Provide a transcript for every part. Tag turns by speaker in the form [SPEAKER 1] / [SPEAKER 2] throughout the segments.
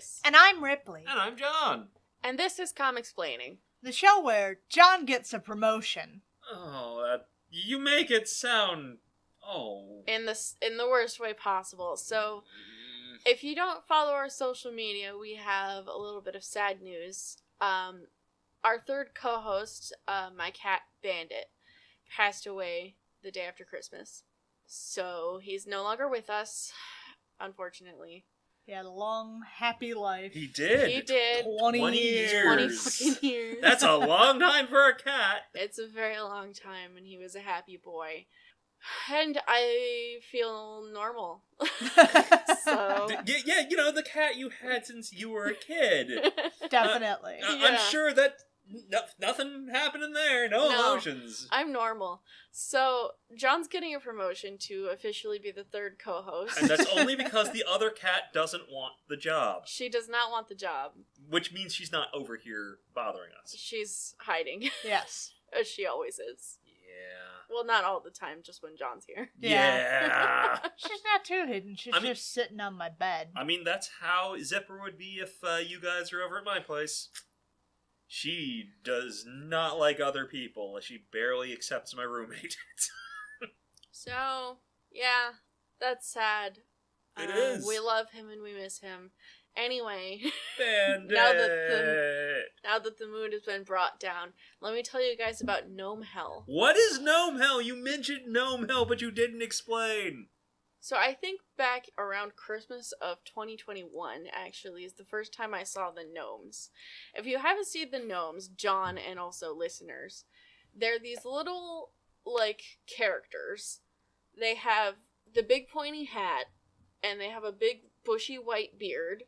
[SPEAKER 1] Chris.
[SPEAKER 2] And I'm Ripley.
[SPEAKER 3] And I'm John.
[SPEAKER 1] And this is Comicsplaining.
[SPEAKER 2] The show where John gets a promotion.
[SPEAKER 3] Oh, you make it sound... Oh.
[SPEAKER 1] In the worst way possible. So, if you don't follow our social media, we have a little bit of sad news. Our third co-host, my cat Bandit, passed away the day after Christmas. So, he's no longer with us, unfortunately.
[SPEAKER 2] He had a long, happy life.
[SPEAKER 3] He did.
[SPEAKER 1] He did.
[SPEAKER 2] 20 years.
[SPEAKER 1] 20 fucking years.
[SPEAKER 3] That's a long time for a cat.
[SPEAKER 1] It's a very long time, and he was a happy boy. And I feel normal. So
[SPEAKER 3] Yeah, you know, the cat you had since you were a kid.
[SPEAKER 2] Definitely.
[SPEAKER 3] I'm sure that nothing happening there. No emotions.
[SPEAKER 1] I'm normal. So, John's getting a promotion to officially be the third co-host.
[SPEAKER 3] And that's only because the other cat doesn't want the job.
[SPEAKER 1] She does not want the job.
[SPEAKER 3] Which means she's not over here bothering us.
[SPEAKER 1] She's hiding.
[SPEAKER 2] Yes.
[SPEAKER 1] As she always is.
[SPEAKER 3] Yeah.
[SPEAKER 1] Well, not all the time, just when John's here.
[SPEAKER 3] Yeah.
[SPEAKER 2] She's not too hidden. She's just sitting on my bed.
[SPEAKER 3] I mean, that's how Zipper would be if you guys are over at my place. She does not like other people. She barely accepts my roommate.
[SPEAKER 1] So, yeah, that's sad.
[SPEAKER 3] It is.
[SPEAKER 1] We love him and we miss him. Anyway,
[SPEAKER 3] Bandit.
[SPEAKER 1] now that the mood has been brought down, let me tell you guys about Gnome Hell.
[SPEAKER 3] What is Gnome Hell? You mentioned Gnome Hell, but you didn't explain.
[SPEAKER 1] So I think back around Christmas of 2021, actually, is the first time I saw the gnomes. If you haven't seen the gnomes, John and also listeners, they're these little, characters. They have the big pointy hat, and they have a big bushy white beard.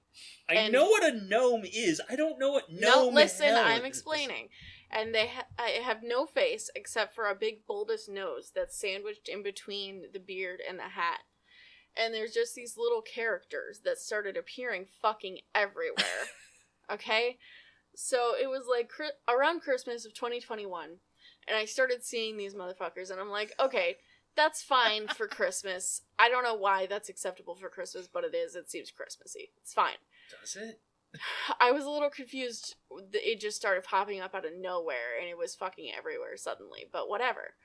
[SPEAKER 3] I know what a gnome is. I don't know what gnome is.
[SPEAKER 1] No, listen, I'm explaining. And they have no face except for a big bulbous nose that's sandwiched in between the beard and the hat. And there's just these little characters that started appearing fucking everywhere. Okay? So it was around Christmas of 2021, and I started seeing these motherfuckers, and I'm like, okay, that's fine for Christmas. I don't know why that's acceptable for Christmas, but it is. It seems Christmassy. It's fine.
[SPEAKER 3] Does it?
[SPEAKER 1] I was a little confused. It just started popping up out of nowhere, and it was fucking everywhere suddenly, but whatever.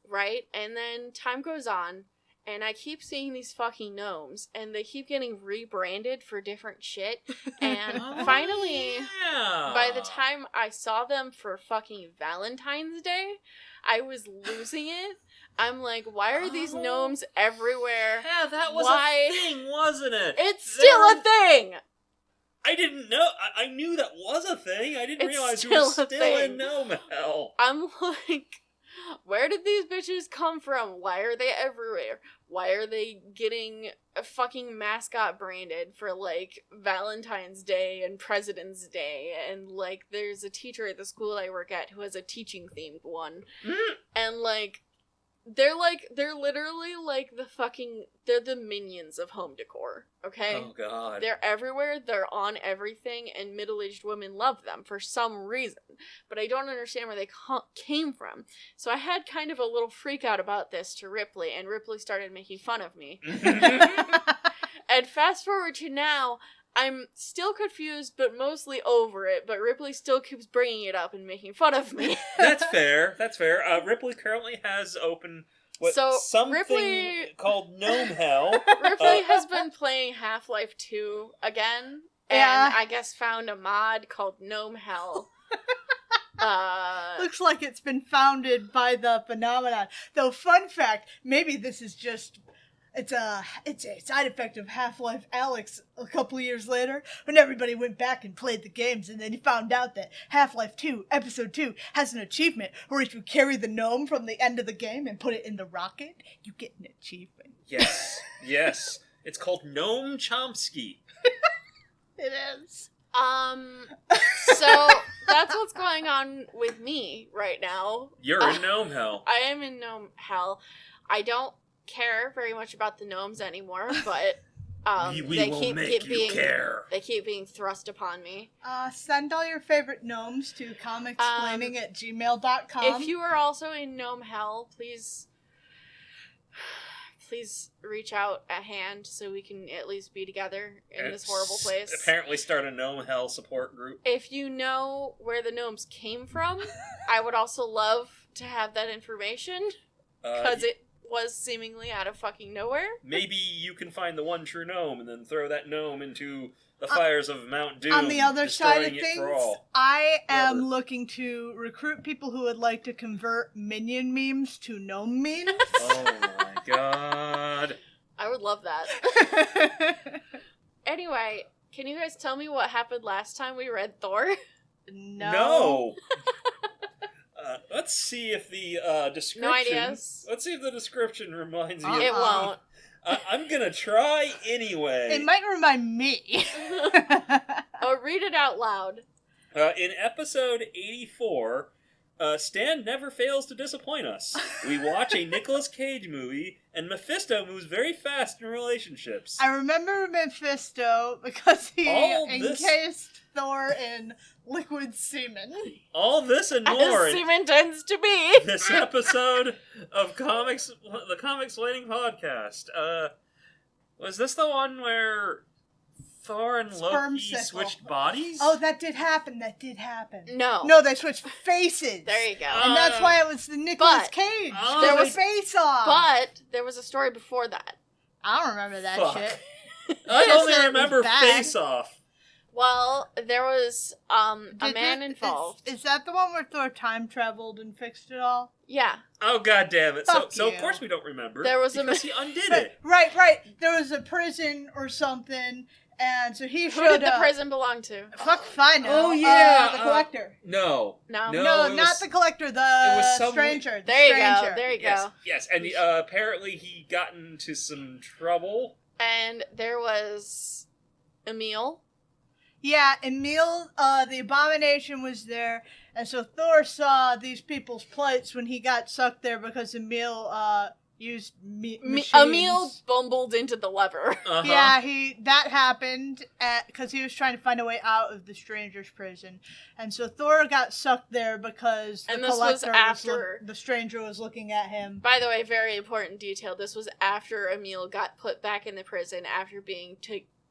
[SPEAKER 1] Right? And then time goes on, and I keep seeing these fucking gnomes, and they keep getting rebranded for different shit, and finally, by the time I saw them for fucking Valentine's Day, I was losing it. I'm like, why are these gnomes everywhere?
[SPEAKER 3] Yeah, that was a thing, wasn't it?
[SPEAKER 1] It's still a thing!
[SPEAKER 3] I didn't know. I knew that was a thing. I didn't realize you were still in Gnome Hell.
[SPEAKER 1] I'm like, where did these bitches come from? Why are they everywhere? Why are they getting a fucking mascot branded for, Valentine's Day and President's Day? And, there's a teacher at the school I work at who has a teaching-themed one. And, they're literally they're the minions of home decor, okay?
[SPEAKER 3] Oh, God.
[SPEAKER 1] They're everywhere, they're on everything, and middle-aged women love them for some reason. But I don't understand where they came from. So I had kind of a little freak out about this to Ripley, and Ripley started making fun of me. And fast forward to now, I'm still confused, but mostly over it, but Ripley still keeps bringing it up and making fun of me.
[SPEAKER 3] That's fair. Ripley currently has open something called Gnome Hell.
[SPEAKER 1] Ripley has been playing Half-Life 2 again, and I guess found a mod called Gnome Hell.
[SPEAKER 2] Looks like it's been founded by the phenomenon. Though, fun fact, maybe this is just... It's a side effect of Half-Life Alyx a couple years later, when everybody went back and played the games, and then you found out that Half-Life 2, Episode 2, has an achievement where if you carry the gnome from the end of the game and put it in the rocket, you get an achievement.
[SPEAKER 3] Yes. It's called Gnome Chomsky.
[SPEAKER 2] It is.
[SPEAKER 1] So, that's what's going on with me right now.
[SPEAKER 3] You're in Gnome Hell.
[SPEAKER 1] I am in Gnome Hell. I don't care very much about the gnomes anymore, but
[SPEAKER 3] we will make you care.
[SPEAKER 1] They keep being thrust upon me.
[SPEAKER 2] Send all your favorite gnomes to comicsplaining@gmail.com.
[SPEAKER 1] If you are also in Gnome Hell, please please reach out a hand so we can at least be together in this horrible place.
[SPEAKER 3] Apparently start a gnome hell support group.
[SPEAKER 1] If you know where the gnomes came from, I would also love to have that information, because it was seemingly out of fucking nowhere.
[SPEAKER 3] Maybe you can find the one true gnome and then throw that gnome into the fires of Mount Doom.
[SPEAKER 2] On the other side of
[SPEAKER 3] destroying it
[SPEAKER 2] things,
[SPEAKER 3] for all.
[SPEAKER 2] I am
[SPEAKER 3] Forever.
[SPEAKER 2] looking to recruit people who would like to convert minion memes to gnome memes.
[SPEAKER 3] Oh my god.
[SPEAKER 1] I would love that. Anyway, can you guys tell me what happened last time we read Thor?
[SPEAKER 2] No.
[SPEAKER 3] Let's see if the description...
[SPEAKER 1] No ideas.
[SPEAKER 3] Let's see if the description reminds you.
[SPEAKER 1] It won't.
[SPEAKER 3] I'm gonna try anyway.
[SPEAKER 2] It might remind me.
[SPEAKER 1] Oh, read it out loud.
[SPEAKER 3] In episode 84, Stan never fails to disappoint us. We watch a Nicolas Cage movie, and Mephisto moves very fast in relationships.
[SPEAKER 2] I remember Mephisto because he
[SPEAKER 3] All this-
[SPEAKER 2] encased Thor in liquid semen.
[SPEAKER 3] All this and more
[SPEAKER 1] As
[SPEAKER 3] in
[SPEAKER 1] semen tends to be.
[SPEAKER 3] this episode of the Comicsplaining Podcast. Was this the one where Thor and
[SPEAKER 2] Sperm
[SPEAKER 3] Loki
[SPEAKER 2] sickle.
[SPEAKER 3] switched bodies?
[SPEAKER 2] Oh, that did happen.
[SPEAKER 1] No.
[SPEAKER 2] No, they switched faces.
[SPEAKER 1] There you go.
[SPEAKER 2] And that's why it was the Nicolas
[SPEAKER 1] But-
[SPEAKER 2] Cage.
[SPEAKER 3] Oh,
[SPEAKER 2] There
[SPEAKER 3] they-
[SPEAKER 2] was face off.
[SPEAKER 1] But there was a story before that.
[SPEAKER 2] I don't remember that
[SPEAKER 3] Fuck.
[SPEAKER 2] shit.
[SPEAKER 3] I
[SPEAKER 2] Just
[SPEAKER 3] only
[SPEAKER 2] said it was
[SPEAKER 3] remember
[SPEAKER 2] bad.
[SPEAKER 3] Face Off.
[SPEAKER 1] Well, there was a
[SPEAKER 2] Did
[SPEAKER 1] man
[SPEAKER 2] this-
[SPEAKER 1] involved.
[SPEAKER 2] Is that the one where Thor time traveled and fixed it all?
[SPEAKER 1] Yeah.
[SPEAKER 3] Oh god damn it! So
[SPEAKER 2] Fuck
[SPEAKER 3] of
[SPEAKER 2] you.
[SPEAKER 3] course we don't remember.
[SPEAKER 1] There was a
[SPEAKER 3] because he undid
[SPEAKER 2] Right,
[SPEAKER 3] it.
[SPEAKER 2] right. There was a prison or something, and so he
[SPEAKER 1] Who
[SPEAKER 2] showed
[SPEAKER 1] did the
[SPEAKER 2] up.
[SPEAKER 1] prison belong to?
[SPEAKER 2] Fuck, fine.
[SPEAKER 3] Oh, yeah,
[SPEAKER 2] the collector.
[SPEAKER 3] No.
[SPEAKER 1] No.
[SPEAKER 2] No,
[SPEAKER 3] it
[SPEAKER 2] not
[SPEAKER 3] was-
[SPEAKER 2] the collector. The
[SPEAKER 3] was some-
[SPEAKER 2] stranger. The
[SPEAKER 1] There you
[SPEAKER 2] stranger.
[SPEAKER 1] go. There you
[SPEAKER 3] Yes,
[SPEAKER 1] go.
[SPEAKER 3] yes, and apparently he got into some trouble.
[SPEAKER 1] And there was Emil.
[SPEAKER 2] Yeah, Emil, the abomination was there, and so Thor saw these people's plights when he got sucked there because Emil used machines.
[SPEAKER 1] Emil bumbled into the lever.
[SPEAKER 3] Uh-huh.
[SPEAKER 2] Yeah, that happened because he was trying to find a way out of the stranger's prison, and so Thor got sucked there because the
[SPEAKER 1] And this was
[SPEAKER 2] collector
[SPEAKER 1] after-
[SPEAKER 2] the stranger was looking at him.
[SPEAKER 1] By the way, very important detail. This was after Emil got put back in the prison after being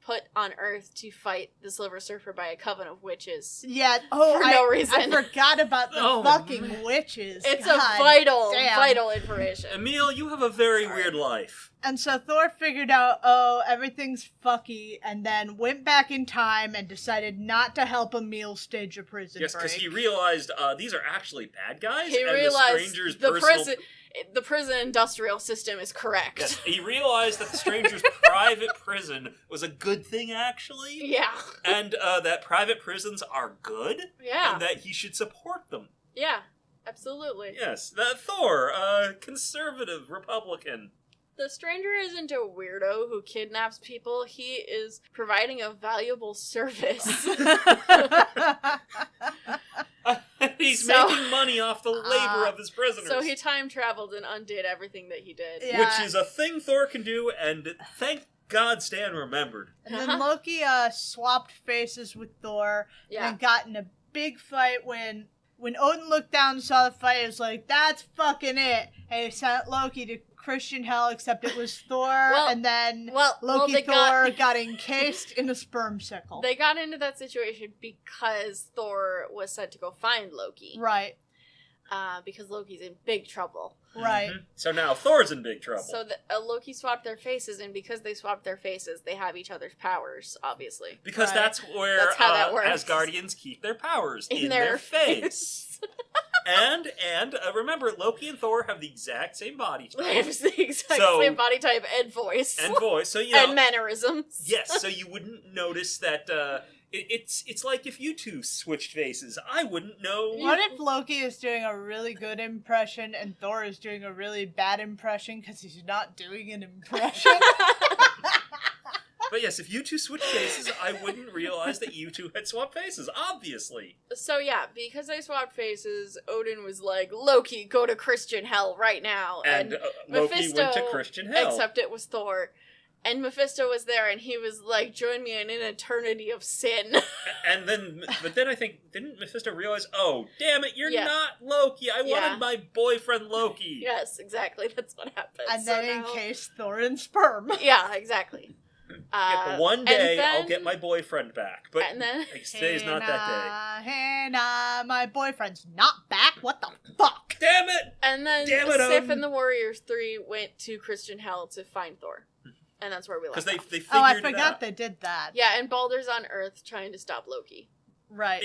[SPEAKER 1] put on Earth to fight the Silver Surfer by a coven of witches.
[SPEAKER 2] Yeah.
[SPEAKER 1] For no reason.
[SPEAKER 2] I forgot about the
[SPEAKER 3] Oh,
[SPEAKER 2] fucking
[SPEAKER 3] man.
[SPEAKER 2] witches.
[SPEAKER 1] It's
[SPEAKER 2] God
[SPEAKER 1] a vital,
[SPEAKER 2] damn.
[SPEAKER 1] vital information.
[SPEAKER 3] Emil, you have a very
[SPEAKER 1] Sorry.
[SPEAKER 3] weird life.
[SPEAKER 2] And so Thor figured out, oh, everything's fucky, and then went back in time and decided not to help Emil stage a prison
[SPEAKER 3] Yes, because
[SPEAKER 2] break.
[SPEAKER 3] he realized these are actually bad guys.
[SPEAKER 1] He
[SPEAKER 3] and
[SPEAKER 1] realized
[SPEAKER 3] the stranger's
[SPEAKER 1] the
[SPEAKER 3] personal...
[SPEAKER 1] prison industrial system is correct.
[SPEAKER 3] Yes, he realized that the stranger's private prison was a good thing, actually.
[SPEAKER 1] Yeah.
[SPEAKER 3] And that private prisons are good.
[SPEAKER 1] Yeah.
[SPEAKER 3] And that he should support them.
[SPEAKER 1] Yeah. Absolutely.
[SPEAKER 3] Yes, Thor, conservative Republican.
[SPEAKER 1] The stranger isn't a weirdo who kidnaps people. He is providing a valuable service.
[SPEAKER 3] He's
[SPEAKER 1] So-
[SPEAKER 3] making money off the labor of his prisoners.
[SPEAKER 1] So he time traveled and undid everything that he did.
[SPEAKER 2] Yeah.
[SPEAKER 3] Which is a thing Thor can do, and thank God Stan remembered.
[SPEAKER 2] And then Loki swapped faces with Thor
[SPEAKER 1] Yeah.
[SPEAKER 2] and got in a big fight when Odin looked down and saw the fight. It was like, that's fucking it. And he sent Loki to Christian hell, except it was Thor, and then Loki
[SPEAKER 1] they
[SPEAKER 2] Thor got encased in a sperm sickle.
[SPEAKER 1] They got into that situation because Thor was sent to go find Loki.
[SPEAKER 2] Right,
[SPEAKER 1] Because Loki's in big trouble.
[SPEAKER 2] right.
[SPEAKER 3] Mhm. So now Thor's in big trouble.
[SPEAKER 1] So Loki swapped their faces, and because they swapped their faces, they have each other's powers, obviously.
[SPEAKER 3] Because
[SPEAKER 2] Right.
[SPEAKER 3] that's where
[SPEAKER 1] That's how that works.
[SPEAKER 3] Asgardians keep their powers, in
[SPEAKER 1] their
[SPEAKER 3] their face. and remember, Loki and Thor have the exact same body
[SPEAKER 1] They
[SPEAKER 3] type
[SPEAKER 1] have the exact
[SPEAKER 3] So-
[SPEAKER 1] same body type and voice.
[SPEAKER 3] and voice, so you know.
[SPEAKER 1] And mannerisms.
[SPEAKER 3] Yes, so you wouldn't notice that. It's like if you two switched faces, I wouldn't know.
[SPEAKER 2] What if Loki is doing a really good impression and Thor is doing a really bad impression because he's not doing an impression?
[SPEAKER 3] But yes, if you two switched faces, I wouldn't realize that you two had swapped faces. Obviously.
[SPEAKER 1] So yeah, because they swapped faces, Odin was like, Loki, go to Christian hell right now.
[SPEAKER 3] And Loki
[SPEAKER 1] Mephisto,
[SPEAKER 3] went to Christian hell.
[SPEAKER 1] Except it was Thor. And Mephisto was there, and he was like, join me in an eternity of sin.
[SPEAKER 3] But then I think, didn't Mephisto realize, oh, damn it, you're
[SPEAKER 1] Yeah.
[SPEAKER 3] not Loki. I
[SPEAKER 1] Yeah.
[SPEAKER 3] wanted my boyfriend Loki.
[SPEAKER 1] Yes, exactly. That's what happened.
[SPEAKER 2] And
[SPEAKER 1] So
[SPEAKER 2] then
[SPEAKER 1] now-
[SPEAKER 2] encased Thor in sperm.
[SPEAKER 1] Yeah, exactly.
[SPEAKER 3] Yeah, but one day,
[SPEAKER 1] and then-
[SPEAKER 3] I'll get my boyfriend back. But
[SPEAKER 1] And then...
[SPEAKER 3] today's not that
[SPEAKER 2] Hannah, my boyfriend's not back. What the fuck?
[SPEAKER 3] day. Damn it!
[SPEAKER 1] And then
[SPEAKER 3] Damn it,
[SPEAKER 1] Sif
[SPEAKER 3] Odin.
[SPEAKER 1] and the Warriors 3 went to Christian Hell to find Thor. And that's where we left
[SPEAKER 3] Because they
[SPEAKER 1] off.
[SPEAKER 3] figured
[SPEAKER 2] Oh, I
[SPEAKER 3] it
[SPEAKER 2] forgot
[SPEAKER 3] out.
[SPEAKER 2] they did that.
[SPEAKER 1] Yeah, and Baldur's on Earth trying to stop Loki.
[SPEAKER 2] Right.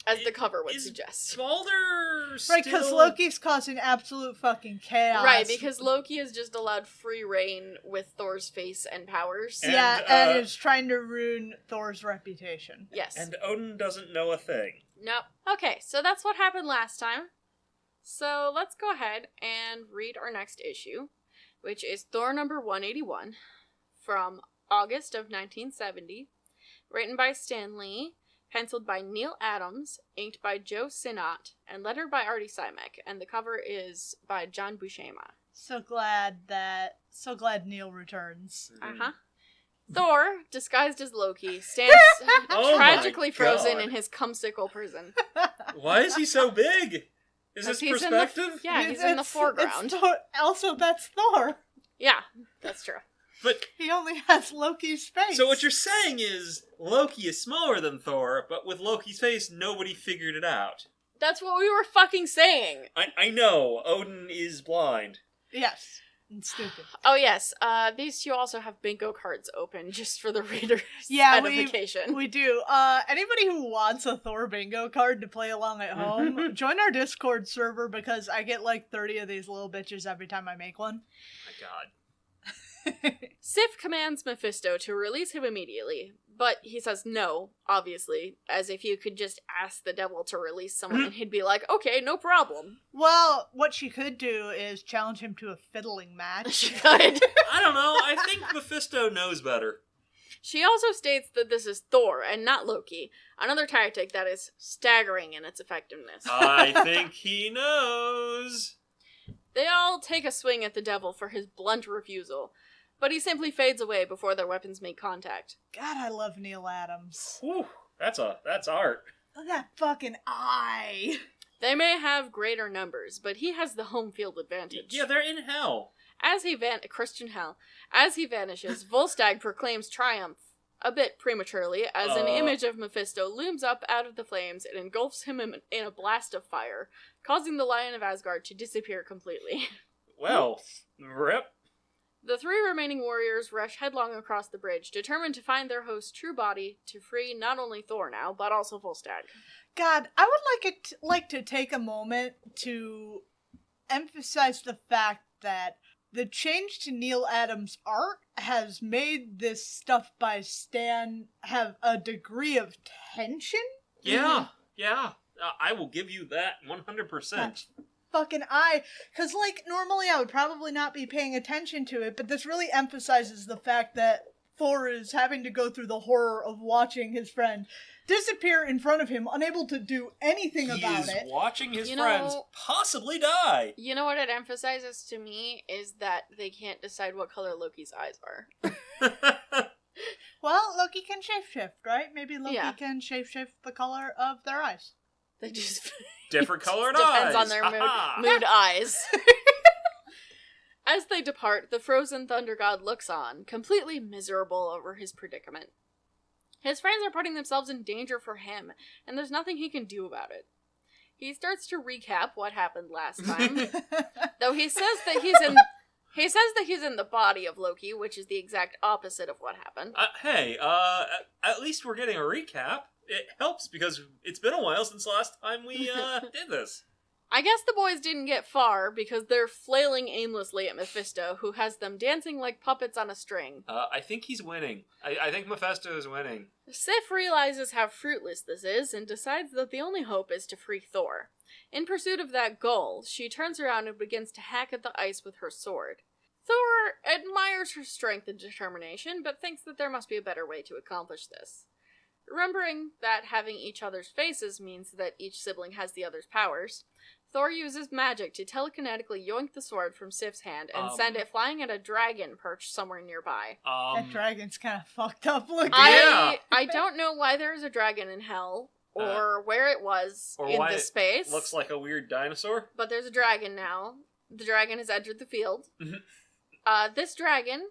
[SPEAKER 1] As the cover would
[SPEAKER 3] is
[SPEAKER 1] suggest.
[SPEAKER 3] Baldur
[SPEAKER 2] Right, because
[SPEAKER 3] still-
[SPEAKER 2] Loki's causing absolute fucking chaos.
[SPEAKER 1] Right, because Loki is just allowed free reign with Thor's face and powers.
[SPEAKER 3] And,
[SPEAKER 2] Yeah, and is trying to ruin Thor's reputation.
[SPEAKER 1] Yes.
[SPEAKER 3] And Odin doesn't know a thing.
[SPEAKER 1] Nope. Okay, so that's what happened last time. So let's go ahead and read our next issue, which is Thor number 181 from August of 1970, written by Stan Lee, penciled by Neil Adams, inked by Joe Sinnott, and lettered by Artie Simek, and the cover is by John Buscema.
[SPEAKER 2] So glad Neil returns.
[SPEAKER 1] Uh-huh. Thor, disguised as Loki, stands
[SPEAKER 3] Oh
[SPEAKER 1] tragically
[SPEAKER 3] my
[SPEAKER 1] frozen
[SPEAKER 3] God.
[SPEAKER 1] in his cumsicle prison.
[SPEAKER 3] Why is he so big? Is this
[SPEAKER 1] He's in
[SPEAKER 3] perspective?
[SPEAKER 1] He's in the foreground.
[SPEAKER 2] It's Thor. Also, that's Thor.
[SPEAKER 1] Yeah, that's true.
[SPEAKER 3] But
[SPEAKER 2] He only has Loki's face.
[SPEAKER 3] so what you're saying is Loki is smaller than Thor, but with Loki's face, nobody figured it out.
[SPEAKER 1] That's what we were fucking saying.
[SPEAKER 3] I know Odin is blind.
[SPEAKER 2] Yes. And stupid.
[SPEAKER 1] Oh yes, these two also have bingo cards open just for the reader's
[SPEAKER 2] Yeah,
[SPEAKER 1] edification.
[SPEAKER 2] we do. Anybody who wants a Thor bingo card to play along at home, join our Discord server because I get like 30 of these little bitches every time I make one.
[SPEAKER 3] My God.
[SPEAKER 1] Sif commands Mephisto to release him immediately, but he says no, obviously, as if you could just ask the devil to release someone and he'd be like, okay, no problem.
[SPEAKER 2] Well, what she could do is challenge him to a fiddling match.
[SPEAKER 1] She could.
[SPEAKER 3] I don't know. I think Mephisto knows better.
[SPEAKER 1] She also states that this is Thor and not Loki, another tactic that is staggering in its effectiveness.
[SPEAKER 3] I think he knows.
[SPEAKER 1] They all take a swing at the devil for his blunt refusal, but he simply fades away before their weapons make contact.
[SPEAKER 2] God, I love Neil Adams.
[SPEAKER 3] Whew, that's art.
[SPEAKER 2] Look at that fucking eye.
[SPEAKER 1] They may have greater numbers, but he has the home field advantage.
[SPEAKER 3] Yeah, they're in hell.
[SPEAKER 1] Christian Hell. As he vanishes, Volstagg proclaims triumph, a bit prematurely, as an image of Mephisto looms up out of the flames and engulfs him in a blast of fire, causing the Lion of Asgard to disappear completely.
[SPEAKER 3] Well, rip.
[SPEAKER 1] The three remaining warriors rush headlong across the bridge, determined to find their host's true body to free not only Thor now, but also Volstagg.
[SPEAKER 2] God, I would like to take a moment to emphasize the fact that the change to Neil Adams' art has made this stuff by Stan have a degree of tension.
[SPEAKER 3] Yeah. I will give you that 100%.
[SPEAKER 2] That fucking eye. Because, like, normally I would probably not be paying attention to it, but this really emphasizes the fact that Thor is having to go through the horror of watching his friend disappear in front of him, unable to do anything
[SPEAKER 3] He
[SPEAKER 2] about
[SPEAKER 3] is
[SPEAKER 2] it.
[SPEAKER 3] watching his
[SPEAKER 1] You
[SPEAKER 3] friends
[SPEAKER 1] know-
[SPEAKER 3] possibly die.
[SPEAKER 1] You know what it emphasizes to me is that they can't decide what color Loki's eyes are.
[SPEAKER 2] Well, Loki can shapeshift, right? Maybe Loki
[SPEAKER 1] Yeah.
[SPEAKER 2] can shapeshift the color of their eyes.
[SPEAKER 1] They just
[SPEAKER 3] Different colored eyes.
[SPEAKER 1] depends on their
[SPEAKER 3] Ha-ha.
[SPEAKER 1] mood eyes. As they depart, the frozen thunder god looks on, completely miserable over his predicament. His friends are putting themselves in danger for him, and there's nothing he can do about it. He starts to recap what happened last time, though he says that he's in the body of Loki, which is the exact opposite of what happened.
[SPEAKER 3] Hey, at least we're getting a recap. It helps because it's been a while since last time we did this.
[SPEAKER 1] I guess the boys didn't get far because they're flailing aimlessly at Mephisto, who has them dancing like puppets on a string.
[SPEAKER 3] I think he's winning. I think Mephisto is winning.
[SPEAKER 1] Sif realizes how fruitless this is and decides that the only hope is to free Thor. In pursuit of that goal, she turns around and begins to hack at the ice with her sword. Thor admires her strength and determination, but thinks that there must be a better way to accomplish this. Remembering that having each other's faces means that each sibling has the other's powers, Thor uses magic to telekinetically yoink the sword from Sif's hand and send it flying at a dragon perched somewhere nearby.
[SPEAKER 2] That dragon's kind of fucked up looking.
[SPEAKER 1] I don't know why there is a dragon in hell, or where it was
[SPEAKER 3] or
[SPEAKER 1] in
[SPEAKER 3] why
[SPEAKER 1] this space.
[SPEAKER 3] It looks like a weird dinosaur.
[SPEAKER 1] But there's a dragon now. The dragon has entered the field. This dragon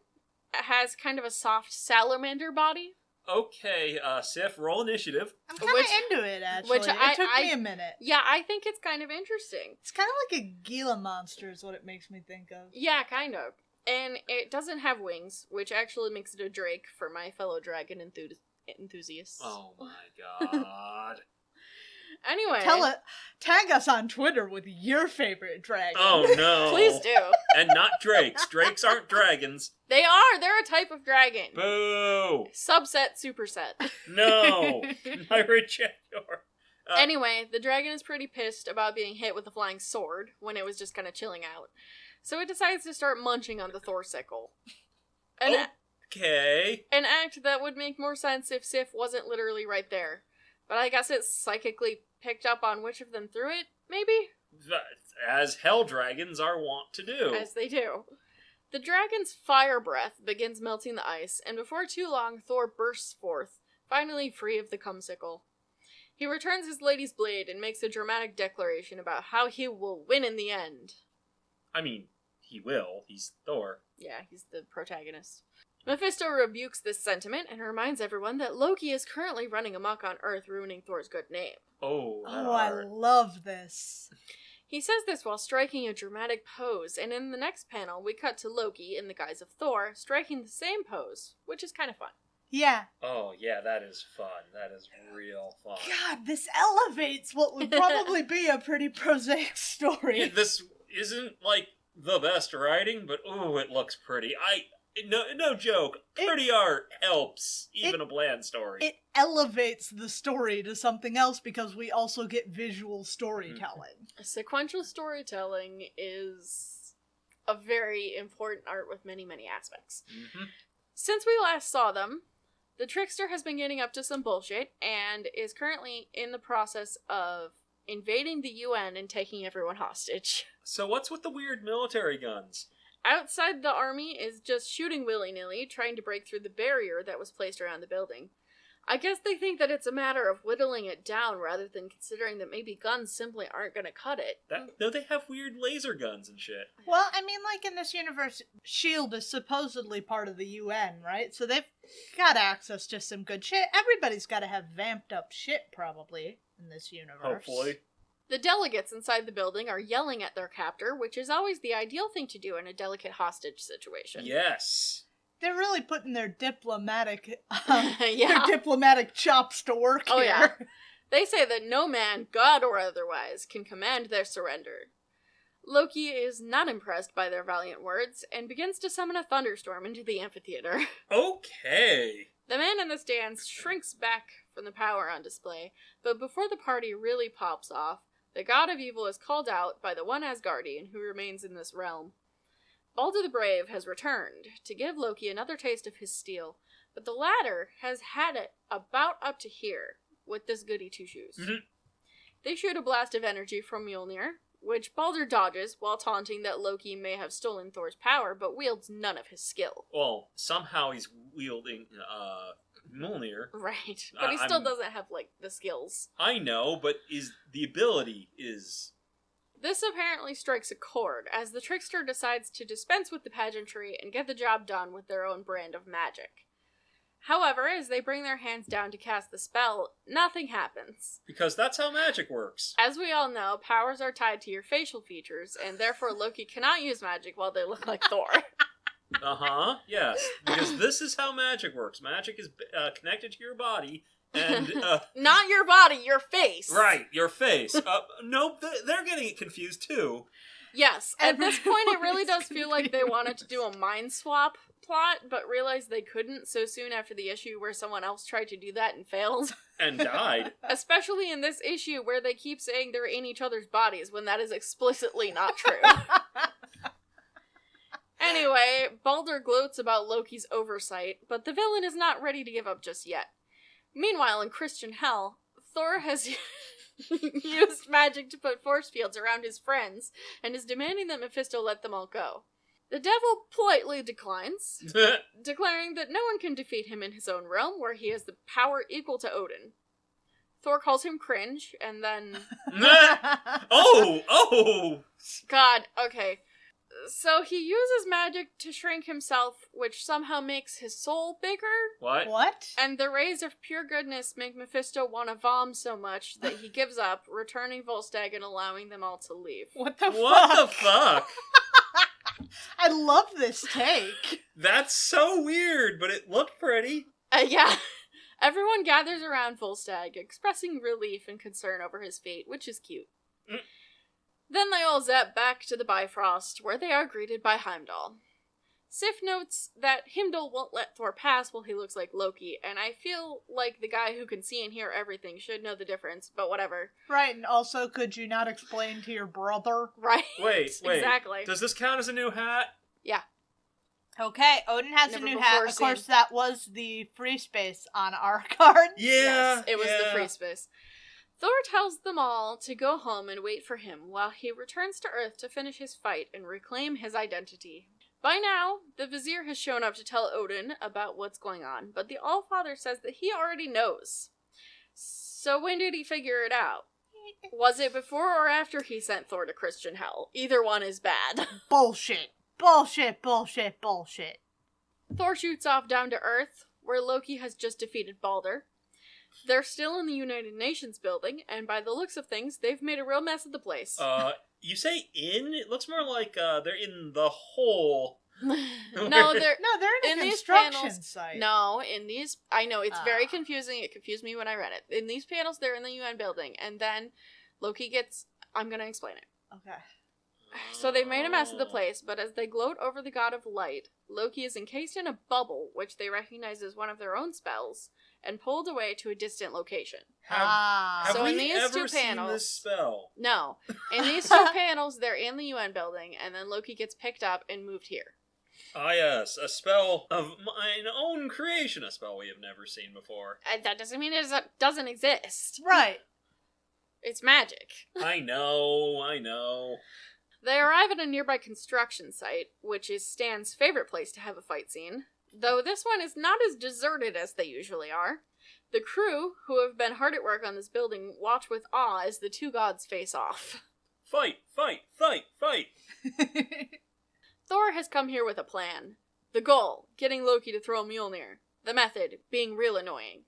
[SPEAKER 1] has kind of a soft salamander body.
[SPEAKER 3] Okay, Sif, roll initiative.
[SPEAKER 2] I'm kind of into it, actually. It took me a minute.
[SPEAKER 1] Yeah, I think it's kind of interesting.
[SPEAKER 2] It's kind of like a Gila monster is what it makes me think of.
[SPEAKER 1] Yeah, kind of. And it doesn't have wings, which actually makes it a drake for my fellow dragon enthusiasts.
[SPEAKER 3] Oh my god.
[SPEAKER 1] Anyway.
[SPEAKER 2] Tag us on Twitter with your favorite dragon.
[SPEAKER 3] Oh no.
[SPEAKER 1] Please do.
[SPEAKER 3] And not drakes. Drakes aren't dragons.
[SPEAKER 1] They are. They're a type of dragon.
[SPEAKER 3] Boo.
[SPEAKER 1] Subset, superset.
[SPEAKER 3] No. I reject your...
[SPEAKER 1] Anyway, the dragon is pretty pissed about being hit with a flying sword when it was just kind of chilling out. So it decides to start munching on the Thor sickle.
[SPEAKER 3] Okay.
[SPEAKER 1] An act that would make more sense if Sif wasn't literally right there. But I guess it psychically picked up on which of them threw it, maybe?
[SPEAKER 3] As hell dragons are wont to do.
[SPEAKER 1] As they do. The dragon's fire breath begins melting the ice, and before too long, Thor bursts forth, finally free of the cumsicle. He returns his lady's blade and makes a dramatic declaration about how he will win in the end.
[SPEAKER 3] I mean, he will. He's Thor.
[SPEAKER 1] Yeah, he's the protagonist. Mephisto rebukes this sentiment and reminds everyone that Loki is currently running amok on Earth, ruining Thor's good name.
[SPEAKER 2] I love this.
[SPEAKER 1] He says this while striking a dramatic pose, and in the next panel, we cut to Loki, in the guise of Thor, striking the same pose, which is kind of fun.
[SPEAKER 2] Yeah.
[SPEAKER 3] Oh, yeah, that is fun. That is real fun.
[SPEAKER 2] God, this elevates what would probably be a pretty prosaic story.
[SPEAKER 3] Yeah, this isn't, like, the best writing, but, ooh, it looks pretty. No joke. Pretty art helps even a bland story.
[SPEAKER 2] It elevates the story to something else because we also get visual storytelling.
[SPEAKER 1] Sequential storytelling is a very important art with many, many aspects. Mm-hmm. Since we last saw them, the Trickster has been getting up to some bullshit and is currently in the process of invading the UN and taking everyone hostage.
[SPEAKER 3] So what's with the weird military guns?
[SPEAKER 1] Outside, the army is just shooting willy-nilly, trying to break through the barrier that was placed around the building. I guess they think that it's a matter of whittling it down rather than considering that maybe guns simply aren't going to cut it.
[SPEAKER 3] No, they have weird laser guns and shit.
[SPEAKER 2] Well, I mean, like in this universe, S.H.I.E.L.D. is supposedly part of the UN, right? So they've got access to some good shit. Everybody's got to have vamped up shit, probably, in this universe.
[SPEAKER 3] Hopefully.
[SPEAKER 1] The delegates inside the building are yelling at their captor, which is always the ideal thing to do in a delicate hostage situation.
[SPEAKER 3] Yes.
[SPEAKER 2] They're really putting their diplomatic,
[SPEAKER 1] their
[SPEAKER 2] diplomatic chops to work here.
[SPEAKER 1] Yeah. They say that no man, god or otherwise, can command their surrender. Loki is not impressed by their valiant words and begins to summon a thunderstorm into the amphitheater.
[SPEAKER 3] Okay.
[SPEAKER 1] The man in the stands shrinks back from the power on display, but before the party really pops off, the god of evil is called out by the one Asgardian who remains in this realm. Balder the Brave has returned to give Loki another taste of his steel, but the latter has had it about up to here with this goody two-shoes. Mm-hmm. They shoot a blast of energy from Mjolnir, which Balder dodges while taunting that Loki may have stolen Thor's power, but wields none of his skill.
[SPEAKER 3] Well, somehow he's wielding Mjolnir.
[SPEAKER 1] Right, but he still doesn't have, like, the skills.
[SPEAKER 3] I know, but the ability is...
[SPEAKER 1] This apparently strikes a chord, as the Trickster decides to dispense with the pageantry and get the job done with their own brand of magic. However, as they bring their hands down to cast the spell, nothing happens.
[SPEAKER 3] Because that's how magic works.
[SPEAKER 1] As we all know, powers are tied to your facial features, and therefore Loki cannot use magic while they look like Thor.
[SPEAKER 3] Uh-huh, yes. Because this is how magic works. Magic is connected to your body, and...
[SPEAKER 1] Not your body, your face!
[SPEAKER 3] Right, your face. No, they're getting it confused, too.
[SPEAKER 1] Yes, at this point it really does feel like they wanted to do a mind swap plot, but realized they couldn't so soon after the issue where someone else tried to do that and failed.
[SPEAKER 3] And died.
[SPEAKER 1] Especially in this issue where they keep saying they're in each other's bodies when that is explicitly not true. Anyway, Balder gloats about Loki's oversight, but the villain is not ready to give up just yet. Meanwhile, in Christian Hell, Thor has used magic to put force fields around his friends and is demanding that Mephisto let them all go. The devil politely declines, declaring that no one can defeat him in his own realm, where he has the power equal to Odin. Thor calls him cringe, and then...
[SPEAKER 3] Oh!
[SPEAKER 1] God, okay. So he uses magic to shrink himself, which somehow makes his soul bigger.
[SPEAKER 2] What?
[SPEAKER 1] And the rays of pure goodness make Mephisto want to vom so much that he gives up, returning Volstagg and allowing them all to leave.
[SPEAKER 2] What the
[SPEAKER 3] fuck?
[SPEAKER 2] I love this take.
[SPEAKER 3] That's so weird, but it looked pretty.
[SPEAKER 1] Yeah. Everyone gathers around Volstagg, expressing relief and concern over his fate, which is cute. Then they all zap back to the Bifrost, where they are greeted by Heimdall. Sif notes that Heimdall won't let Thor pass while he looks like Loki, and I feel like the guy who can see and hear everything should know the difference, but whatever.
[SPEAKER 2] Right, and also, could you not explain to your brother?
[SPEAKER 1] Right.
[SPEAKER 3] Wait.
[SPEAKER 1] Exactly.
[SPEAKER 3] Does this count as a new hat?
[SPEAKER 1] Yeah.
[SPEAKER 2] Okay, Odin has
[SPEAKER 1] Never
[SPEAKER 2] a new
[SPEAKER 1] before
[SPEAKER 2] hat. Of
[SPEAKER 1] seen.
[SPEAKER 2] course, that was the free space on our card.
[SPEAKER 3] Yeah.
[SPEAKER 1] Yes, it was the free space. Thor tells them all to go home and wait for him while he returns to Earth to finish his fight and reclaim his identity. By now, the Vizier has shown up to tell Odin about what's going on, but the Allfather says that he already knows. So when did he figure it out? Was it before or after he sent Thor to Christian Hell? Either one is bad.
[SPEAKER 2] Bullshit. Bullshit, bullshit, bullshit.
[SPEAKER 1] Thor shoots off down to Earth, where Loki has just defeated Balder. They're still in the United Nations building, and by the looks of things, they've made a real mess of the place.
[SPEAKER 3] You say in? It looks more like they're in the hole.
[SPEAKER 1] No, they're
[SPEAKER 2] in a
[SPEAKER 1] these
[SPEAKER 2] construction
[SPEAKER 1] panels,
[SPEAKER 2] site.
[SPEAKER 1] No, in these... I know, it's very confusing. It confused me when I read it. In these panels, they're in the UN building, and then Loki gets... I'm gonna explain it.
[SPEAKER 2] Okay.
[SPEAKER 1] So they've made a mess of the place, but as they gloat over the god of light, Loki is encased in a bubble, which they recognize as one of their own spells, and pulled away to a distant location.
[SPEAKER 3] Have
[SPEAKER 1] So
[SPEAKER 3] we
[SPEAKER 1] in these
[SPEAKER 3] ever
[SPEAKER 1] two
[SPEAKER 3] seen
[SPEAKER 1] panels-
[SPEAKER 3] this spell?
[SPEAKER 1] No. In these two panels, they're in the UN building, and then Loki gets picked up and moved here.
[SPEAKER 3] Ah yes, a spell of mine own creation, a spell we have never seen before.
[SPEAKER 1] And that doesn't mean it doesn't exist.
[SPEAKER 2] Right.
[SPEAKER 1] It's magic.
[SPEAKER 3] I know.
[SPEAKER 1] They arrive at a nearby construction site, which is Stan's favorite place to have a fight scene, though this one is not as deserted as they usually are. The crew, who have been hard at work on this building, watch with awe as the two gods face off.
[SPEAKER 3] Fight!
[SPEAKER 1] Thor has come here with a plan. The goal, getting Loki to throw Mjolnir. The method, being real annoying.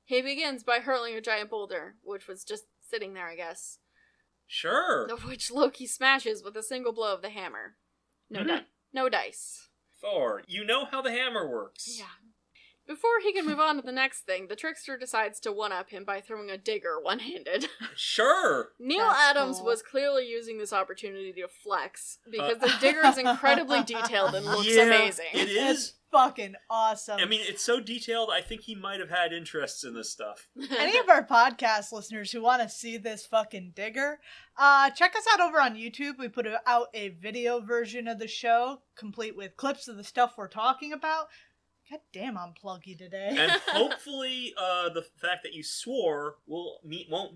[SPEAKER 1] He begins by hurling a giant boulder, which was just sitting there, I guess.
[SPEAKER 3] Sure.
[SPEAKER 1] Which Loki smashes with a single blow of the hammer. No dice.
[SPEAKER 3] Thor, you know how the hammer works.
[SPEAKER 1] Yeah. Before he can move on to the next thing, the trickster decides to one-up him by throwing a digger one-handed.
[SPEAKER 3] Sure.
[SPEAKER 1] Neil
[SPEAKER 2] That's
[SPEAKER 1] Adams
[SPEAKER 2] cool.
[SPEAKER 1] was clearly using this opportunity to flex, because the digger is incredibly detailed and looks
[SPEAKER 3] Yeah,
[SPEAKER 1] amazing.
[SPEAKER 3] It is.
[SPEAKER 2] It's fucking awesome.
[SPEAKER 3] I mean, it's so detailed, I think he might have had interests in this stuff.
[SPEAKER 2] Any of our podcast listeners who want to see this fucking digger, check us out over on YouTube. We put out a video version of the show, complete with clips of the stuff we're talking about. God damn, I'm pluggy today.
[SPEAKER 3] And hopefully, the fact that you swore won't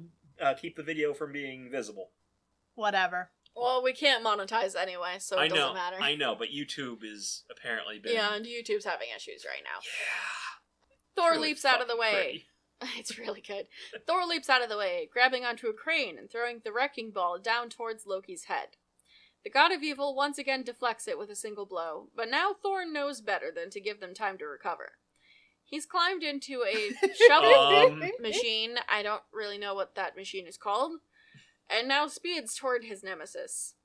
[SPEAKER 3] keep the video from being visible.
[SPEAKER 2] Whatever.
[SPEAKER 1] Well, we can't monetize anyway, so it doesn't matter.
[SPEAKER 3] I know, but YouTube is apparently been...
[SPEAKER 1] Yeah, and YouTube's having issues right now.
[SPEAKER 3] Yeah.
[SPEAKER 1] Thor
[SPEAKER 3] Really
[SPEAKER 1] leaps out of the
[SPEAKER 3] fucking
[SPEAKER 1] way. It's really good. Thor leaps out of the way, grabbing onto a crane and throwing the wrecking ball down towards Loki's head. The god of evil once again deflects it with a single blow, but now Thor knows better than to give them time to recover. He's climbed into a shoveling machine, I don't really know what that machine is called, and now speeds toward his nemesis.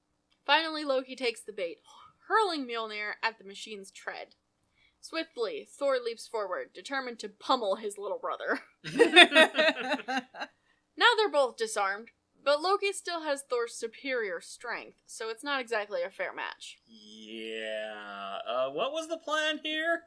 [SPEAKER 1] Finally, Loki takes the bait, hurling Mjolnir at the machine's tread. Swiftly, Thor leaps forward, determined to pummel his little brother. Now they're both disarmed, but Loki still has Thor's superior strength, so it's not exactly a fair match.
[SPEAKER 3] Yeah. What was the plan here?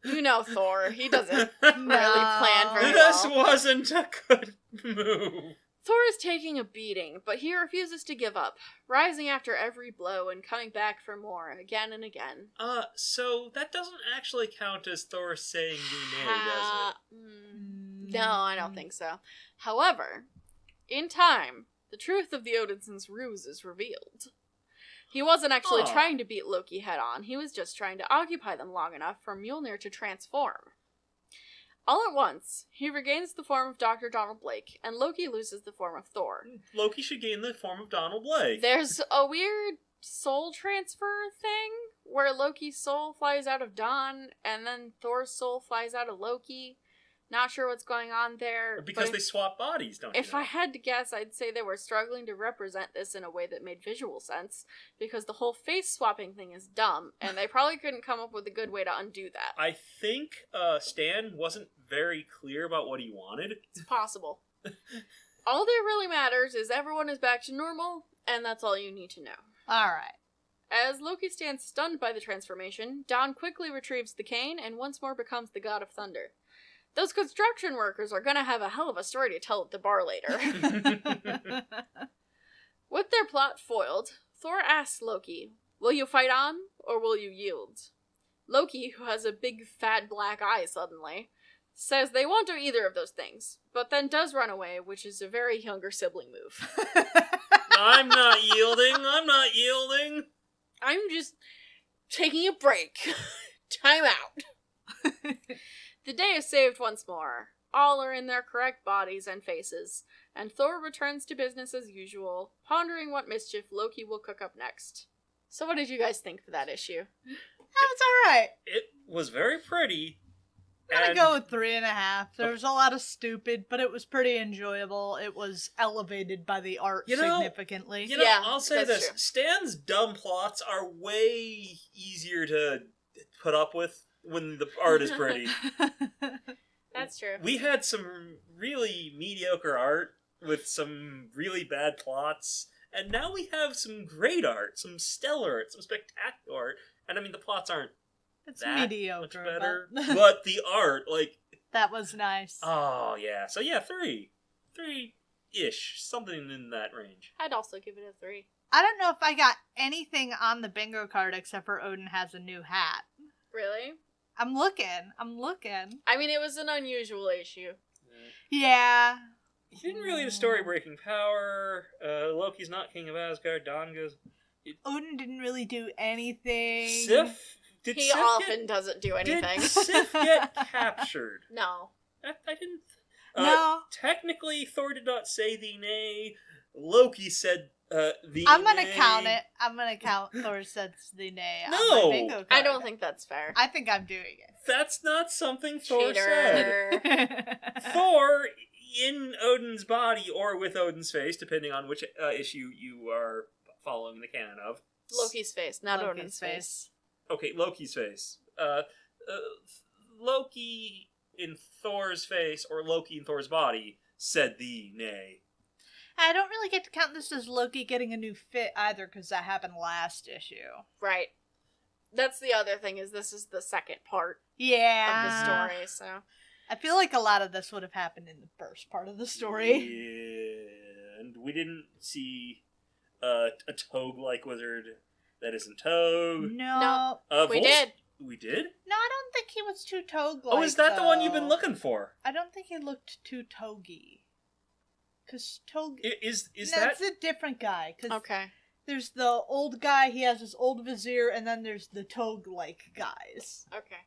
[SPEAKER 1] You know Thor, he doesn't really plan very
[SPEAKER 3] This
[SPEAKER 1] well.
[SPEAKER 3] wasn't a good move.
[SPEAKER 1] Thor is taking a beating, but he refuses to give up, rising after every blow and coming back for more, again and again.
[SPEAKER 3] So that doesn't actually count as Thor saying "you may," does it?
[SPEAKER 1] No, I don't think so. However, in time, the truth of the Odinson's ruse is revealed. He wasn't actually trying to beat Loki head-on, he was just trying to occupy them long enough for Mjolnir to transform. All at once, he regains the form of Dr. Donald Blake, and Loki loses the form of Thor.
[SPEAKER 3] Loki should gain the form of Donald Blake.
[SPEAKER 1] There's a weird soul transfer thing, where Loki's soul flies out of Don, and then Thor's soul flies out of Loki. Not sure what's going on there.
[SPEAKER 3] Because they swap bodies, don't you
[SPEAKER 1] If
[SPEAKER 3] know?
[SPEAKER 1] I had to guess, I'd say they were struggling to represent this in a way that made visual sense, because the whole face-swapping thing is dumb, and they probably couldn't come up with a good way to undo that.
[SPEAKER 3] I think Stan wasn't very clear about what he wanted.
[SPEAKER 1] It's possible. All that really matters is everyone is back to normal, and that's all you need to know.
[SPEAKER 2] Alright.
[SPEAKER 1] As Loki stands stunned by the transformation, Don quickly retrieves the cane and once more becomes the God of Thunder. Those construction workers are gonna have a hell of a story to tell at the bar later. With their plot foiled, Thor asks Loki, "Will you fight on, or will you yield?" Loki, who has a big fat black eye suddenly, says they won't do either of those things, but then does run away, which is a very younger sibling move.
[SPEAKER 3] I'm not yielding. I'm not yielding.
[SPEAKER 1] I'm just taking a break. Time out. The day is saved once more. All are in their correct bodies and faces, and Thor returns to business as usual, pondering what mischief Loki will cook up next. So what did you guys think for that issue?
[SPEAKER 2] It's alright.
[SPEAKER 3] It was very pretty.
[SPEAKER 2] I'm gonna go with 3.5. There was a lot of stupid, but it was pretty enjoyable. It was elevated by the art significantly.
[SPEAKER 1] Yeah,
[SPEAKER 3] I'll say
[SPEAKER 1] that's
[SPEAKER 3] this.
[SPEAKER 1] true.
[SPEAKER 3] Stan's dumb plots are way easier to put up with when the art is pretty.
[SPEAKER 1] That's true.
[SPEAKER 3] We had some really mediocre art with some really bad plots, and now we have some great art, some stellar art, some spectacular art. And I mean, the plots aren't
[SPEAKER 2] It's
[SPEAKER 3] that
[SPEAKER 2] mediocre,
[SPEAKER 3] much better,
[SPEAKER 2] but
[SPEAKER 3] but the art, like,
[SPEAKER 2] that was nice.
[SPEAKER 3] oh yeah. So yeah, 3-ish, something in that range.
[SPEAKER 1] I'd also give it a 3.
[SPEAKER 2] I don't know if I got anything on the bingo card except for Odin has a new hat.
[SPEAKER 1] Really?
[SPEAKER 2] I'm looking.
[SPEAKER 1] I mean, it was an unusual issue.
[SPEAKER 2] Yeah.
[SPEAKER 3] He didn't really have story-breaking power. Loki's not king of Asgard. Don goes.
[SPEAKER 2] Odin didn't really do anything.
[SPEAKER 3] Sif? Did
[SPEAKER 1] He
[SPEAKER 3] Sif
[SPEAKER 1] often doesn't do anything.
[SPEAKER 3] Did Sif get captured?
[SPEAKER 1] No.
[SPEAKER 3] I didn't.
[SPEAKER 2] No.
[SPEAKER 3] Technically, Thor did not say the nay. Loki said the
[SPEAKER 2] I'm gonna
[SPEAKER 3] nay.
[SPEAKER 2] count it. I'm gonna count Thor said the nay on
[SPEAKER 3] No.
[SPEAKER 2] my bingo card.
[SPEAKER 1] I don't think that's fair.
[SPEAKER 2] I think I'm doing
[SPEAKER 3] That's not something Thor said.
[SPEAKER 1] Cheater.
[SPEAKER 2] it.
[SPEAKER 3] Thor, in Odin's body or with Odin's face, depending on which issue you are following the canon of.
[SPEAKER 1] Loki's face, not
[SPEAKER 2] Loki's
[SPEAKER 1] Odin's face.
[SPEAKER 3] Okay, Loki's face. Loki in Thor's face, or Loki in Thor's body, said the nay.
[SPEAKER 2] I don't really get to count this as Loki getting a new fit either, because that happened last issue.
[SPEAKER 1] Right. That's the other thing, is this is the second part
[SPEAKER 2] Yeah.
[SPEAKER 1] of the story, so.
[SPEAKER 2] I feel like a lot of this would have happened in the first part of the story.
[SPEAKER 3] Yeah, and we didn't see a toad-like wizard that isn't Toad.
[SPEAKER 2] No.
[SPEAKER 1] We did.
[SPEAKER 3] We did?
[SPEAKER 2] No, I don't think he was too toad-like.
[SPEAKER 3] Oh, is that the one you've been
[SPEAKER 2] though.
[SPEAKER 3] looking for?
[SPEAKER 2] I don't think he looked too togy. Because Toad...
[SPEAKER 3] Is
[SPEAKER 2] no,
[SPEAKER 3] that...
[SPEAKER 2] it's a different guy. Cause
[SPEAKER 1] Okay.
[SPEAKER 2] there's the old guy, he has his old vizier, and then there's the toad-like guys.
[SPEAKER 1] Okay.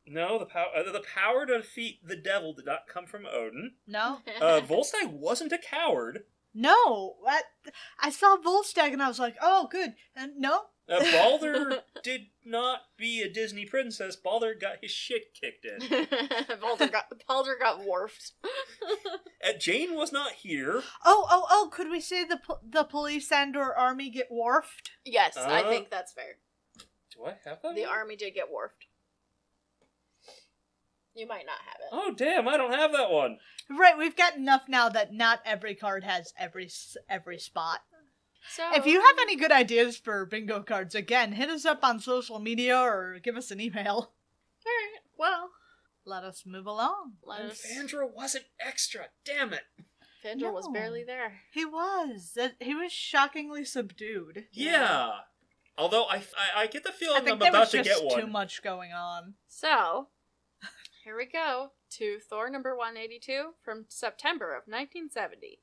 [SPEAKER 3] No, the power to defeat the devil did not come from Odin.
[SPEAKER 2] No?
[SPEAKER 3] Volstagg wasn't a coward.
[SPEAKER 2] No! I saw Volstagg and I was like, oh, good. And no?
[SPEAKER 3] Balder did not be a Disney princess. Balder got his shit kicked in.
[SPEAKER 1] Balder got warped.
[SPEAKER 3] Jane was not here.
[SPEAKER 2] Oh, could we say the police and/or army get wharfed?
[SPEAKER 1] Yes, I think that's fair.
[SPEAKER 3] Do I have that?
[SPEAKER 1] The army did get warped. You might not have it.
[SPEAKER 3] Oh, damn, I don't have that one.
[SPEAKER 2] Right, we've got enough now that not every card has every spot.
[SPEAKER 1] So,
[SPEAKER 2] If you have any good ideas for bingo cards, again, hit us up on social media or give us an email.
[SPEAKER 1] Alright, well,
[SPEAKER 2] Let us move along.
[SPEAKER 3] And Fandra wasn't extra, damn it.
[SPEAKER 1] Fandor was
[SPEAKER 2] No.
[SPEAKER 1] barely there.
[SPEAKER 2] He was. He was shockingly subdued.
[SPEAKER 3] Yeah. Although I get the
[SPEAKER 2] I
[SPEAKER 3] feeling
[SPEAKER 2] think
[SPEAKER 3] I'm
[SPEAKER 2] there
[SPEAKER 3] about
[SPEAKER 2] was
[SPEAKER 3] to
[SPEAKER 2] just
[SPEAKER 3] get one.
[SPEAKER 2] too much going on.
[SPEAKER 1] So, here we go. to Thor number 182 from September of 1970.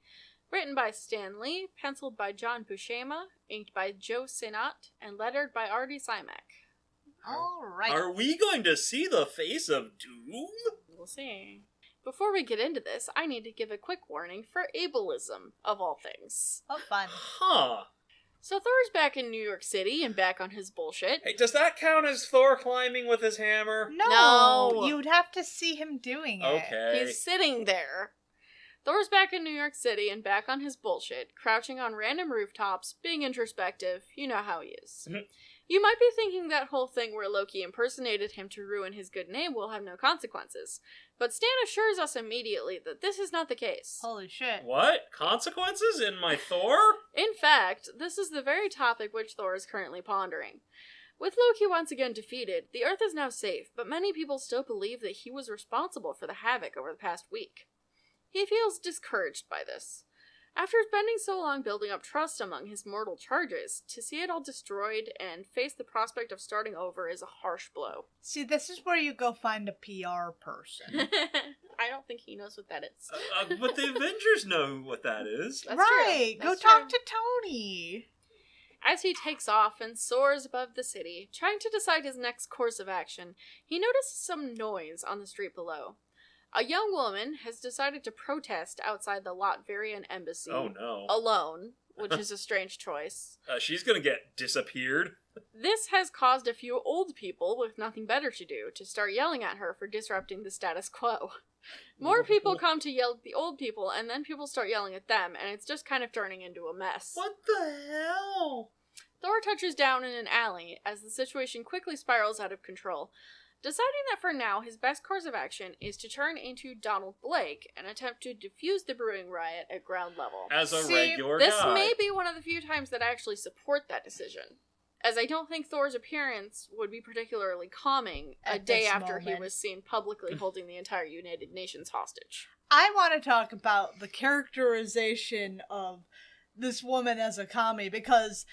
[SPEAKER 1] Written by Stan Lee, penciled by John Buscema, inked by Joe Sinnott, and lettered by Artie Simek.
[SPEAKER 2] Alright.
[SPEAKER 3] Are we going to see the face of Doom?
[SPEAKER 1] We'll see. Before we get into this, I need to give a quick warning for ableism, of all things.
[SPEAKER 2] Oh, fun.
[SPEAKER 3] Huh.
[SPEAKER 1] So Thor's back in New York City and back on his bullshit.
[SPEAKER 3] Hey, does that count as Thor climbing with his hammer?
[SPEAKER 1] No.
[SPEAKER 2] You'd have to see him doing it.
[SPEAKER 3] Okay.
[SPEAKER 1] He's sitting there. Thor's back in New York City and back on his bullshit, crouching on random rooftops, being introspective. You know how he is. You might be thinking that whole thing where Loki impersonated him to ruin his good name will have no consequences. But Stan assures us immediately that this is not the case.
[SPEAKER 2] Holy shit.
[SPEAKER 3] What? Consequences in my Thor?
[SPEAKER 1] In fact, this is the very topic which Thor is currently pondering. With Loki once again defeated, the Earth is now safe, but many people still believe that he was responsible for the havoc over the past week. He feels discouraged by this. After spending so long building up trust among his mortal charges, to see it all destroyed and face the prospect of starting over is a harsh blow.
[SPEAKER 2] See, this is where you go find a PR person.
[SPEAKER 1] I don't think he knows what that is.
[SPEAKER 3] But the Avengers know what that is.
[SPEAKER 1] That's
[SPEAKER 2] right,
[SPEAKER 1] true.
[SPEAKER 2] go
[SPEAKER 1] That's
[SPEAKER 2] talk
[SPEAKER 1] true.
[SPEAKER 2] to Tony.
[SPEAKER 1] As he takes off and soars above the city, trying to decide his next course of action, he notices some noise on the street below. A young woman has decided to protest outside the Latverian embassy.
[SPEAKER 3] Oh no.
[SPEAKER 1] Alone, which is a strange choice.
[SPEAKER 3] She's gonna get disappeared.
[SPEAKER 1] This has caused a few old people with nothing better to do to start yelling at her for disrupting the status quo. More people come to yell at the old people, and then people start yelling at them, and it's just kind of turning into a mess.
[SPEAKER 2] What the hell?
[SPEAKER 1] Thor touches down in an alley as the situation quickly spirals out of control, deciding that for now his best course of action is to turn into Donald Blake and attempt to defuse the brewing riot at ground level.
[SPEAKER 3] As a
[SPEAKER 2] See,
[SPEAKER 3] regular
[SPEAKER 1] This
[SPEAKER 3] guy.
[SPEAKER 1] may be one of the few times that I actually support that decision, as I don't think Thor's appearance would be particularly calming a
[SPEAKER 2] At
[SPEAKER 1] day
[SPEAKER 2] this
[SPEAKER 1] after he
[SPEAKER 2] moment.
[SPEAKER 1] was seen publicly holding the entire United Nations hostage.
[SPEAKER 2] I want to talk about the characterization of this woman as a commie because...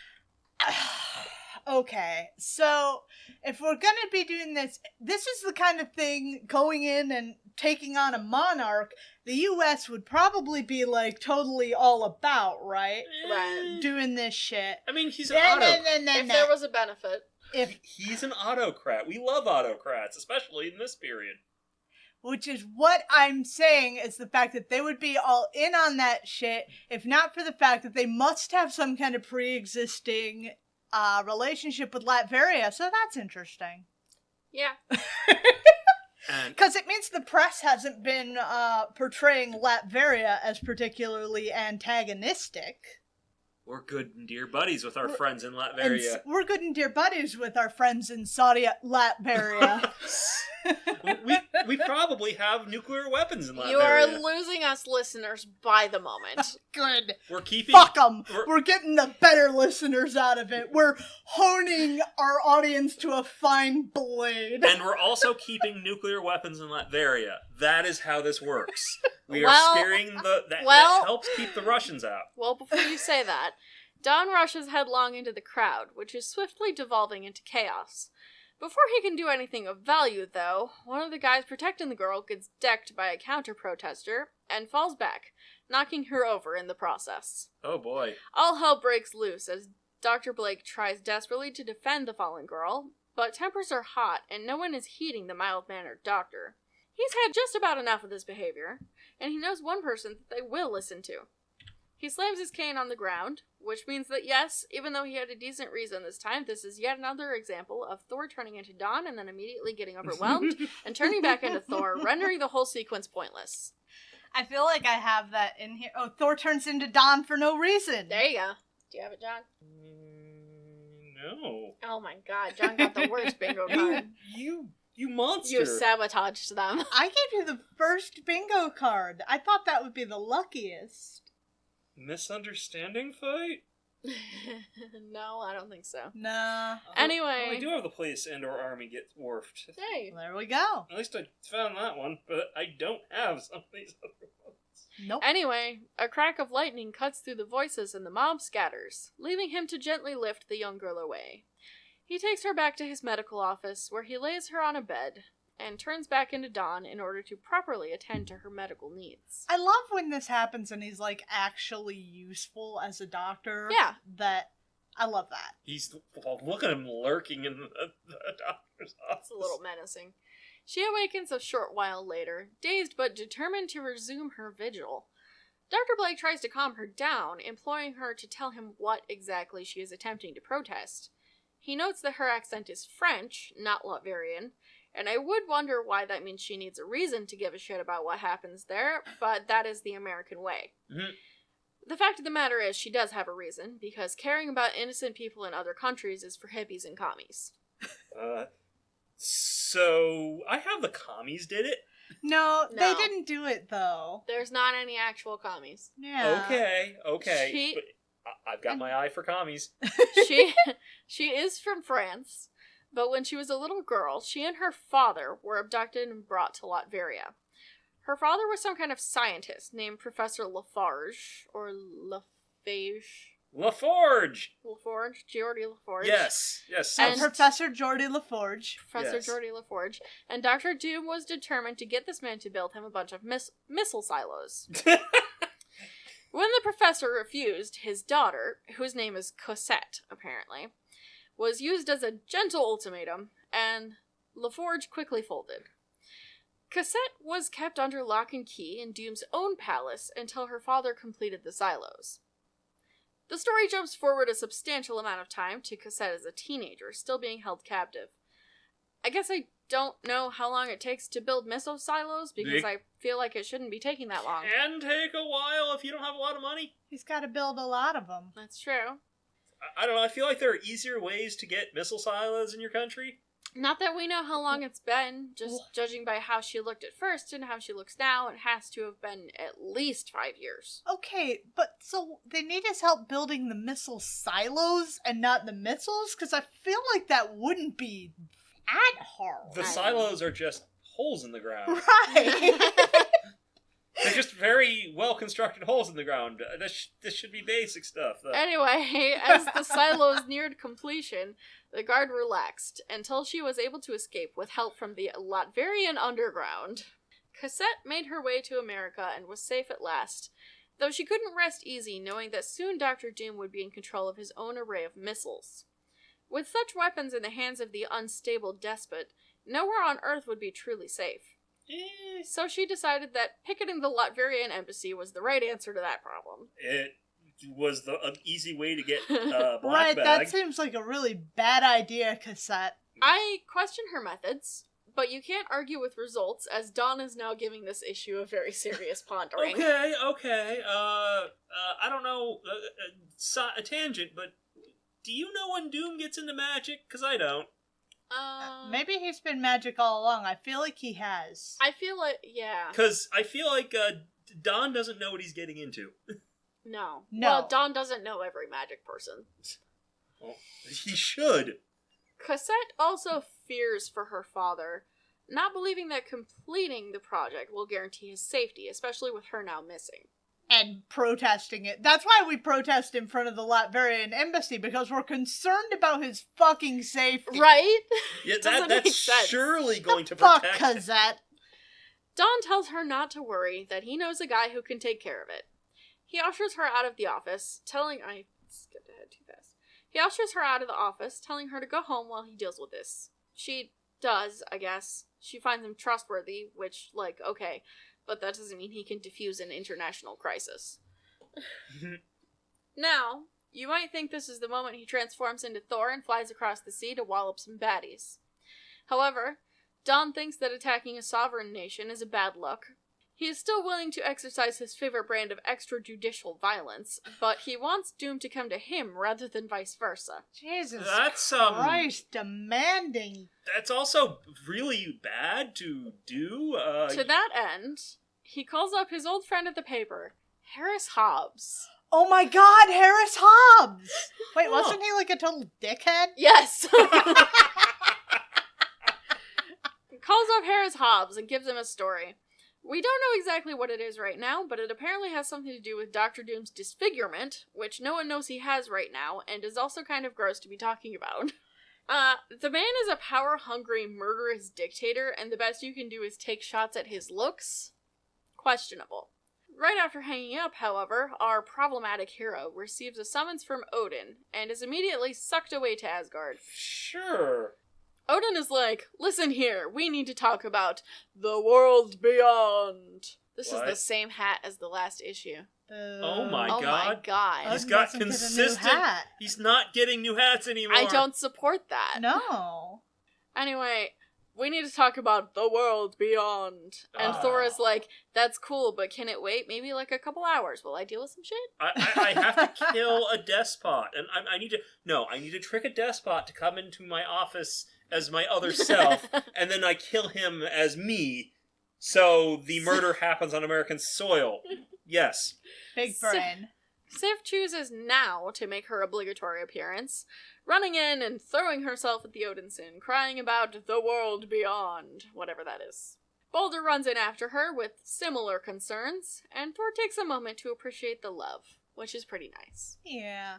[SPEAKER 2] Okay, so if we're gonna be doing this, this is the kind of thing going in and taking on a monarch the U.S. would probably be like totally all about, right?
[SPEAKER 1] Right.
[SPEAKER 2] Doing this shit.
[SPEAKER 3] I mean, he's an autocrat.
[SPEAKER 1] If there was a benefit.
[SPEAKER 3] He's an autocrat. We love autocrats, especially in this period.
[SPEAKER 2] Which is what I'm saying is the fact that they would be all in on that shit if not for the fact that they must have some kind of pre-existing relationship with Latveria, so that's interesting.
[SPEAKER 1] Yeah.
[SPEAKER 2] Because it means the press hasn't been portraying Latveria as particularly antagonistic.
[SPEAKER 3] We're good and dear buddies with our friends in Latveria.
[SPEAKER 2] And we're good and dear buddies with our friends in Saudi Latveria.
[SPEAKER 3] we probably have nuclear weapons in Latveria.
[SPEAKER 1] You are losing us listeners by the moment.
[SPEAKER 2] Good.
[SPEAKER 3] We're keeping...
[SPEAKER 2] Fuck them. We're getting the better listeners out of it. We're honing our audience to a fine blade.
[SPEAKER 3] And we're also keeping nuclear weapons in Latveria. That is how this works. We are scaring that helps keep the Russians out.
[SPEAKER 1] Well, before you say that, Don rushes headlong into the crowd, which is swiftly devolving into chaos. Before he can do anything of value, though, one of the guys protecting the girl gets decked by a counter-protester and falls back, knocking her over in the process.
[SPEAKER 3] Oh boy.
[SPEAKER 1] All hell breaks loose as Dr. Blake tries desperately to defend the fallen girl, but tempers are hot and no one is heeding the mild-mannered doctor. He's had just about enough of this behavior, and he knows one person that they will listen to. He slams his cane on the ground, which means that yes, even though he had a decent reason this time, this is yet another example of Thor turning into Don and then immediately getting overwhelmed and turning back into Thor, rendering the whole sequence pointless.
[SPEAKER 2] I feel like I have that in here. Oh, Thor turns into Don for no reason.
[SPEAKER 1] There you go. Do you have it, John?
[SPEAKER 3] No.
[SPEAKER 1] Oh my god, John got the worst bingo card.
[SPEAKER 3] You monster.
[SPEAKER 1] You sabotaged them.
[SPEAKER 2] I gave you the first bingo card. I thought that would be the luckiest.
[SPEAKER 3] Misunderstanding fight?
[SPEAKER 1] No, I don't think so.
[SPEAKER 2] Nah.
[SPEAKER 1] Anyway.
[SPEAKER 3] Well, we do have the police and or army get dwarfed.
[SPEAKER 1] Hey.
[SPEAKER 2] There we go.
[SPEAKER 3] At least I found that one, but I don't have some of these other ones.
[SPEAKER 2] Nope.
[SPEAKER 1] Anyway, a crack of lightning cuts through the voices and the mob scatters, leaving him to gently lift the young girl away. He takes her back to his medical office, where he lays her on a bed, and turns back into Dawn in order to properly attend to her medical needs.
[SPEAKER 2] I love when this happens and he's, like, actually useful as a doctor.
[SPEAKER 1] Yeah.
[SPEAKER 2] I love that.
[SPEAKER 3] Look at him lurking in the doctor's office.
[SPEAKER 1] It's a little menacing. She awakens a short while later, dazed but determined to resume her vigil. Dr. Blake tries to calm her down, imploring her to tell him what exactly she is attempting to protest. He notes that her accent is French, not Latvian, and I would wonder why that means she needs a reason to give a shit about what happens there, but that is the American way.
[SPEAKER 3] Mm-hmm.
[SPEAKER 1] The fact of the matter is, she does have a reason, because caring about innocent people in other countries is for hippies and commies.
[SPEAKER 3] So, I have the commies did it?
[SPEAKER 2] No, they didn't do it, though.
[SPEAKER 1] There's not any actual commies.
[SPEAKER 2] Yeah.
[SPEAKER 3] Okay. But I've got my eye for commies.
[SPEAKER 1] She is from France, but when she was a little girl, she and her father were abducted and brought to Latveria. Her father was some kind of scientist named Professor Lafarge, or Lafage.
[SPEAKER 3] LaForge!
[SPEAKER 1] Geordie Laforge.
[SPEAKER 3] Yes.
[SPEAKER 2] And Professor Geordie Laforge.
[SPEAKER 1] Geordie Laforge. And Dr. Doom was determined to get this man to build him a bunch of missile silos. When the professor refused, his daughter, whose name is Cosette, apparently, was used as a gentle ultimatum, and Laforge quickly folded. Cosette was kept under lock and key in Doom's own palace until her father completed the silos. The story jumps forward a substantial amount of time to Cosette as a teenager, still being held captive. I guess I don't know how long it takes to build missile silos, because I feel like it shouldn't be taking that long.
[SPEAKER 3] Can take a while if you don't have a lot of money.
[SPEAKER 2] He's got to build a lot of them.
[SPEAKER 1] That's true.
[SPEAKER 3] I don't know, I feel like there are easier ways to get missile silos in your country.
[SPEAKER 1] Not that we know how long it's been, just judging by how she looked at first and how she looks now, it has to have been at least 5 years.
[SPEAKER 2] Okay, but so they need his help building the missile silos and not the missiles? Because I feel like that wouldn't be that hard.
[SPEAKER 3] The silos are just holes in the ground.
[SPEAKER 2] Right.
[SPEAKER 3] They're just very well-constructed holes in the ground. This should be basic stuff, though.
[SPEAKER 1] Anyway, as the silos neared completion, the guard relaxed until she was able to escape with help from the Latverian underground. Cosette made her way to America and was safe at last, though she couldn't rest easy knowing that soon Dr. Doom would be in control of his own array of missiles. With such weapons in the hands of the unstable despot, nowhere on Earth would be truly safe. So she decided that picketing the Latverian embassy was the right answer to that problem.
[SPEAKER 3] It was an easy way to get black
[SPEAKER 2] right,
[SPEAKER 3] bag.
[SPEAKER 2] that seems like a really bad idea, Cosette.
[SPEAKER 1] I question her methods, but you can't argue with results, as Dawn is now giving this issue a very serious pondering.
[SPEAKER 3] Okay. I don't know, a tangent, but do you know when Doom gets into magic? Because I don't.
[SPEAKER 2] Maybe he's been magic all along. I feel like he has.
[SPEAKER 1] I feel like, yeah.
[SPEAKER 3] Because I feel like Don doesn't know what he's getting into.
[SPEAKER 1] No.
[SPEAKER 2] No.
[SPEAKER 1] Well, Dawn doesn't know every magic person.
[SPEAKER 3] Well, he should.
[SPEAKER 1] Cosette also fears for her father, not believing that completing the project will guarantee his safety, especially with her now missing.
[SPEAKER 2] And protesting it. That's why we protest in front of the Latverian embassy, because we're concerned about his fucking safety.
[SPEAKER 1] Right?
[SPEAKER 3] Yeah,
[SPEAKER 1] Doesn't make
[SPEAKER 3] that's
[SPEAKER 1] sense.
[SPEAKER 3] surely going to
[SPEAKER 2] Fuck,
[SPEAKER 3] protect
[SPEAKER 2] Cosette.
[SPEAKER 1] Dawn tells her not to worry, that he knows a guy who can take care of it. He ushers her out of the office, I skipped ahead too fast. He ushers her out of the office, telling her to go home while he deals with this. She does, I guess. She finds him trustworthy, which, okay, but that doesn't mean he can defuse an international crisis. Now, you might think this is the moment he transforms into Thor and flies across the sea to wallop some baddies. However, Dawn thinks that attacking a sovereign nation is a bad look. He is still willing to exercise his favorite brand of extrajudicial violence, but he wants Doom to come to him rather than vice versa.
[SPEAKER 2] Jesus
[SPEAKER 3] That's,
[SPEAKER 2] Christ, demanding.
[SPEAKER 3] That's also really bad to do.
[SPEAKER 1] To that end, he calls up his old friend at the paper, Harris Hobbs.
[SPEAKER 2] Oh my god, Harris Hobbs! Wait, wasn't he like a total dickhead?
[SPEAKER 1] Yes! Calls up Harris Hobbs and gives him a story. We don't know exactly what it is right now, but it apparently has something to do with Dr. Doom's disfigurement, which no one knows he has right now, and is also kind of gross to be talking about. The man is a power-hungry, murderous dictator, and the best you can do is take shots at his looks? Questionable. Right after hanging up, however, our problematic hero receives a summons from Odin, and is immediately sucked away to Asgard.
[SPEAKER 3] Sure.
[SPEAKER 1] Odin is like, listen here, we need to talk about the world beyond. This
[SPEAKER 3] What?
[SPEAKER 1] is the same hat as the last issue.
[SPEAKER 3] Oh my
[SPEAKER 1] Oh my
[SPEAKER 3] god.
[SPEAKER 1] god.
[SPEAKER 3] He's
[SPEAKER 2] Odin
[SPEAKER 3] got
[SPEAKER 2] doesn't get a new
[SPEAKER 3] consistent...
[SPEAKER 2] hat.
[SPEAKER 3] He's not getting new hats anymore.
[SPEAKER 1] I don't support that.
[SPEAKER 2] No.
[SPEAKER 1] Anyway, we need to talk about the world beyond. And Thor is like, that's cool, but can it wait maybe like a couple hours? Will I deal with some shit?
[SPEAKER 3] I have to kill a despot, and I need to trick a despot to come into my office as my other self, and then I kill him as me, so the murder happens on American soil. Yes.
[SPEAKER 2] Big brain.
[SPEAKER 1] Sif chooses now to make her obligatory appearance, running in and throwing herself at the Odinson, crying about the world beyond, whatever that is. Boulder runs in after her with similar concerns, and Thor takes a moment to appreciate the love, which is pretty nice.
[SPEAKER 2] Yeah.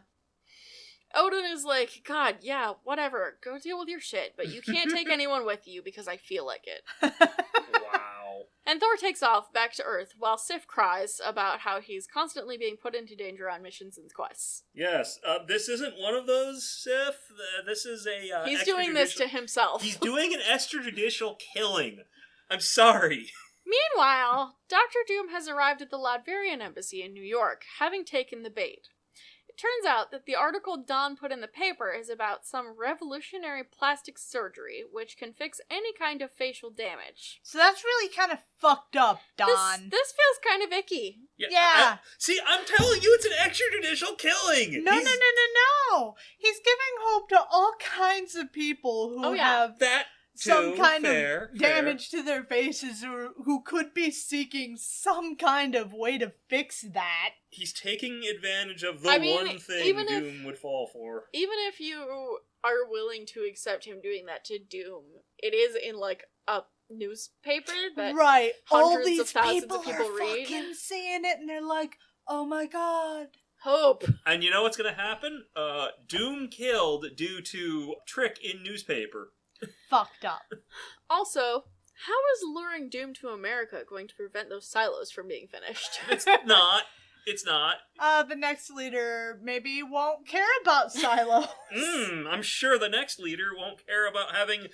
[SPEAKER 1] Odin is like, God, yeah, whatever, go deal with your shit, but you can't take anyone with you because I feel like it.
[SPEAKER 3] Wow.
[SPEAKER 1] And Thor takes off back to Earth while Sif cries about how he's constantly being put into danger on missions and quests.
[SPEAKER 3] Yes. This isn't one of those, Sif. This is a...
[SPEAKER 1] He's doing this to himself.
[SPEAKER 3] He's doing an extrajudicial killing. I'm sorry.
[SPEAKER 1] Meanwhile, Dr. Doom has arrived at the Latvian embassy in New York, having taken the bait. It turns out that the article Don put in the paper is about some revolutionary plastic surgery which can fix any kind of facial damage.
[SPEAKER 2] So that's really kind of fucked up, Don.
[SPEAKER 1] This feels kind of icky.
[SPEAKER 2] Yeah.
[SPEAKER 3] See, I'm telling you, it's an extrajudicial killing.
[SPEAKER 2] No. He's giving hope to all kinds of people who have
[SPEAKER 3] that
[SPEAKER 2] some kind
[SPEAKER 3] fair.
[SPEAKER 2] of damage to their faces or who could be seeking some kind of way to fix that.
[SPEAKER 3] He's taking advantage of the one thing
[SPEAKER 1] even
[SPEAKER 3] Doom would fall for.
[SPEAKER 1] Even if you are willing to accept him doing that to Doom, it is in, like, a newspaper that
[SPEAKER 2] right. All
[SPEAKER 1] hundreds
[SPEAKER 2] these
[SPEAKER 1] of thousands
[SPEAKER 2] people
[SPEAKER 1] of people
[SPEAKER 2] are
[SPEAKER 1] read.
[SPEAKER 2] fucking seeing it and they're like, oh my god.
[SPEAKER 1] Hope.
[SPEAKER 3] And you know what's gonna happen? Doom killed due to trick in newspaper.
[SPEAKER 2] Fucked up.
[SPEAKER 1] Also, how is luring Doom to America going to prevent those silos from being finished?
[SPEAKER 3] It's not.
[SPEAKER 2] The next leader maybe won't care about silos.
[SPEAKER 3] I'm sure the next leader won't care about having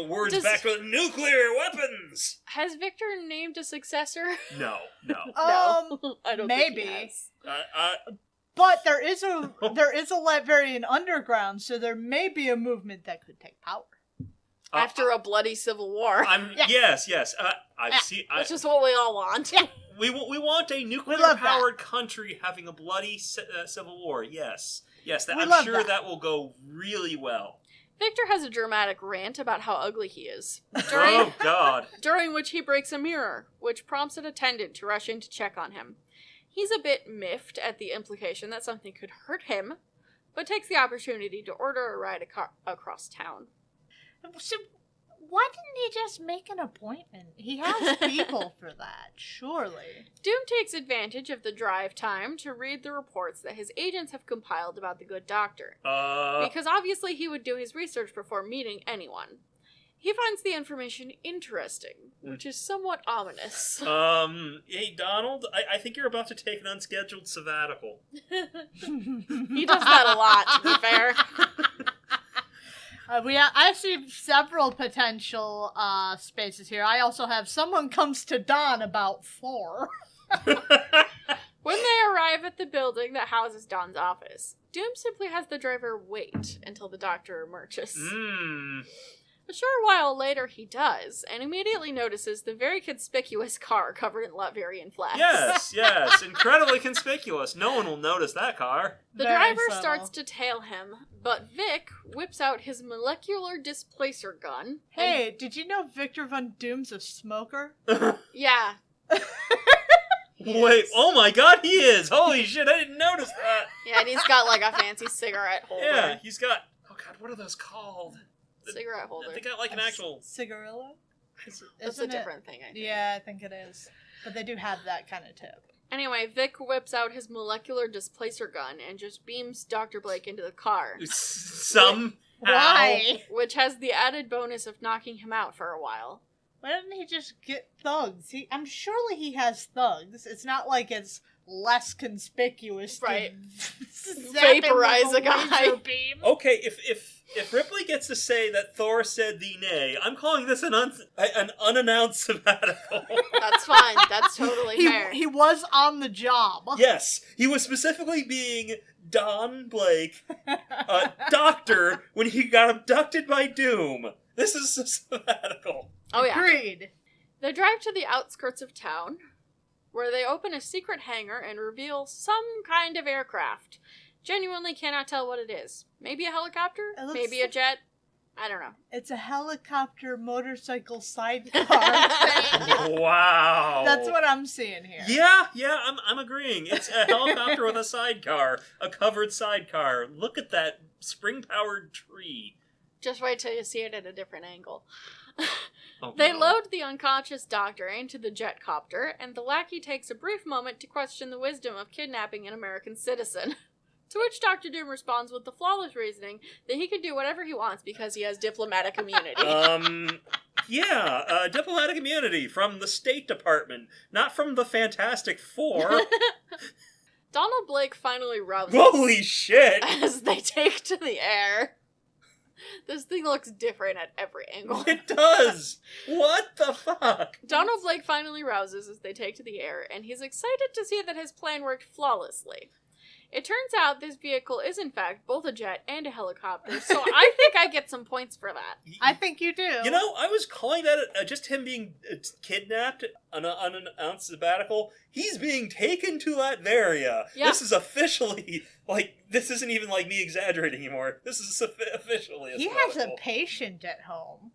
[SPEAKER 3] words back with nuclear weapons.
[SPEAKER 1] Has Victor named a successor?
[SPEAKER 3] No.
[SPEAKER 1] No, I don't
[SPEAKER 2] maybe.
[SPEAKER 1] think he has.
[SPEAKER 2] But there is a Latvian underground, so there may be a movement that could take power.
[SPEAKER 1] After a bloody civil war.
[SPEAKER 3] Yes.
[SPEAKER 1] Which is what we all want.
[SPEAKER 2] Yeah.
[SPEAKER 3] We want a nuclear-powered country having a bloody civil war. Yes. I'm sure that will go really well.
[SPEAKER 1] Victor has a dramatic rant about how ugly he is.
[SPEAKER 3] Oh, God.
[SPEAKER 1] During which he breaks a mirror, which prompts an attendant to rush in to check on him. He's a bit miffed at the implication that something could hurt him, but takes the opportunity to order a ride across town.
[SPEAKER 2] So, why didn't he just make an appointment? He has people for that, surely.
[SPEAKER 1] Doom takes advantage of the drive time to read the reports that his agents have compiled about the good doctor. Because obviously he would do his research before meeting anyone. He finds the information interesting, which is somewhat ominous.
[SPEAKER 3] Hey, Donald, I think you're about to take an unscheduled sabbatical.
[SPEAKER 1] He does that a lot, to be fair.
[SPEAKER 2] I see several potential spaces here. I also have someone comes to Don about Thor.
[SPEAKER 1] When they arrive at the building that houses Don's office, Doom simply has the driver wait until the doctor emerges. A short while later he does, and immediately notices the very conspicuous car covered in Latvian flags.
[SPEAKER 3] Yes, incredibly conspicuous. No one will notice that car.
[SPEAKER 1] The driver starts to tail him, but Vic whips out his molecular displacer gun.
[SPEAKER 2] Hey, did you know Victor Von Doom's a smoker?
[SPEAKER 1] Yeah.
[SPEAKER 3] Wait, oh my god, he is! Holy shit, I didn't notice that!
[SPEAKER 1] Yeah, and he's got like a fancy cigarette holder.
[SPEAKER 3] Yeah, he's got... Oh god, what are those called?
[SPEAKER 1] Cigarette holder.
[SPEAKER 3] They got like an actual...
[SPEAKER 2] Cigarillo?
[SPEAKER 1] That's a different thing, I think.
[SPEAKER 2] Yeah, I think it is. But they do have that kind of tip.
[SPEAKER 1] Anyway, Vic whips out his molecular displacer gun and just beams Dr. Blake into the car.
[SPEAKER 2] Why?
[SPEAKER 1] which has the added bonus of knocking him out for a while.
[SPEAKER 2] Why didn't he just get thugs? I'm surely he has thugs. It's not like it's less conspicuous
[SPEAKER 1] Right.
[SPEAKER 2] to
[SPEAKER 1] Vaporize a guy.
[SPEAKER 2] Beam.
[SPEAKER 3] Okay, if Ripley gets to say that Thor said the nay, I'm calling this an unannounced sabbatical.
[SPEAKER 1] That's fine. That's totally fair.
[SPEAKER 2] He was on the job.
[SPEAKER 3] Yes, he was specifically being Don Blake, a doctor, when he got abducted by Doom. This is a sabbatical.
[SPEAKER 1] Oh, yeah.
[SPEAKER 2] Agreed.
[SPEAKER 1] They drive to the outskirts of town, where they open a secret hangar and reveal some kind of aircraft. Genuinely cannot tell what it is. Maybe a helicopter? Maybe a jet? I don't know.
[SPEAKER 2] It's a helicopter motorcycle sidecar thing.
[SPEAKER 3] Wow.
[SPEAKER 2] That's what I'm seeing here.
[SPEAKER 3] Yeah, I'm agreeing. It's a helicopter with a sidecar, a covered sidecar. Look at that spring-powered tree.
[SPEAKER 1] Just wait till you see it at a different angle.
[SPEAKER 3] Oh,
[SPEAKER 1] They
[SPEAKER 3] no.
[SPEAKER 1] load the unconscious doctor into the jet copter, and the lackey takes a brief moment to question the wisdom of kidnapping an American citizen. To which Dr. Doom responds with the flawless reasoning that he can do whatever he wants because he has diplomatic immunity.
[SPEAKER 3] Diplomatic immunity from the State Department, not from the Fantastic Four.
[SPEAKER 1] Donald Blake finally rouses
[SPEAKER 3] Holy shit!
[SPEAKER 1] as they take to the air. This thing looks different at every angle.
[SPEAKER 3] It does! What the fuck?
[SPEAKER 1] Donald Blake finally rouses as they take to the air, and he's excited to see that his plan worked flawlessly. It turns out this vehicle is in fact both a jet and a helicopter, so I think I get some points for that.
[SPEAKER 2] I think you do.
[SPEAKER 3] You know, I was calling that just him being kidnapped, an unannounced sabbatical. He's being taken to Latveria.
[SPEAKER 1] Yeah.
[SPEAKER 3] This is officially, this isn't even like me exaggerating anymore. This is officially a
[SPEAKER 2] He
[SPEAKER 3] sabbatical.
[SPEAKER 2] has a patient at home.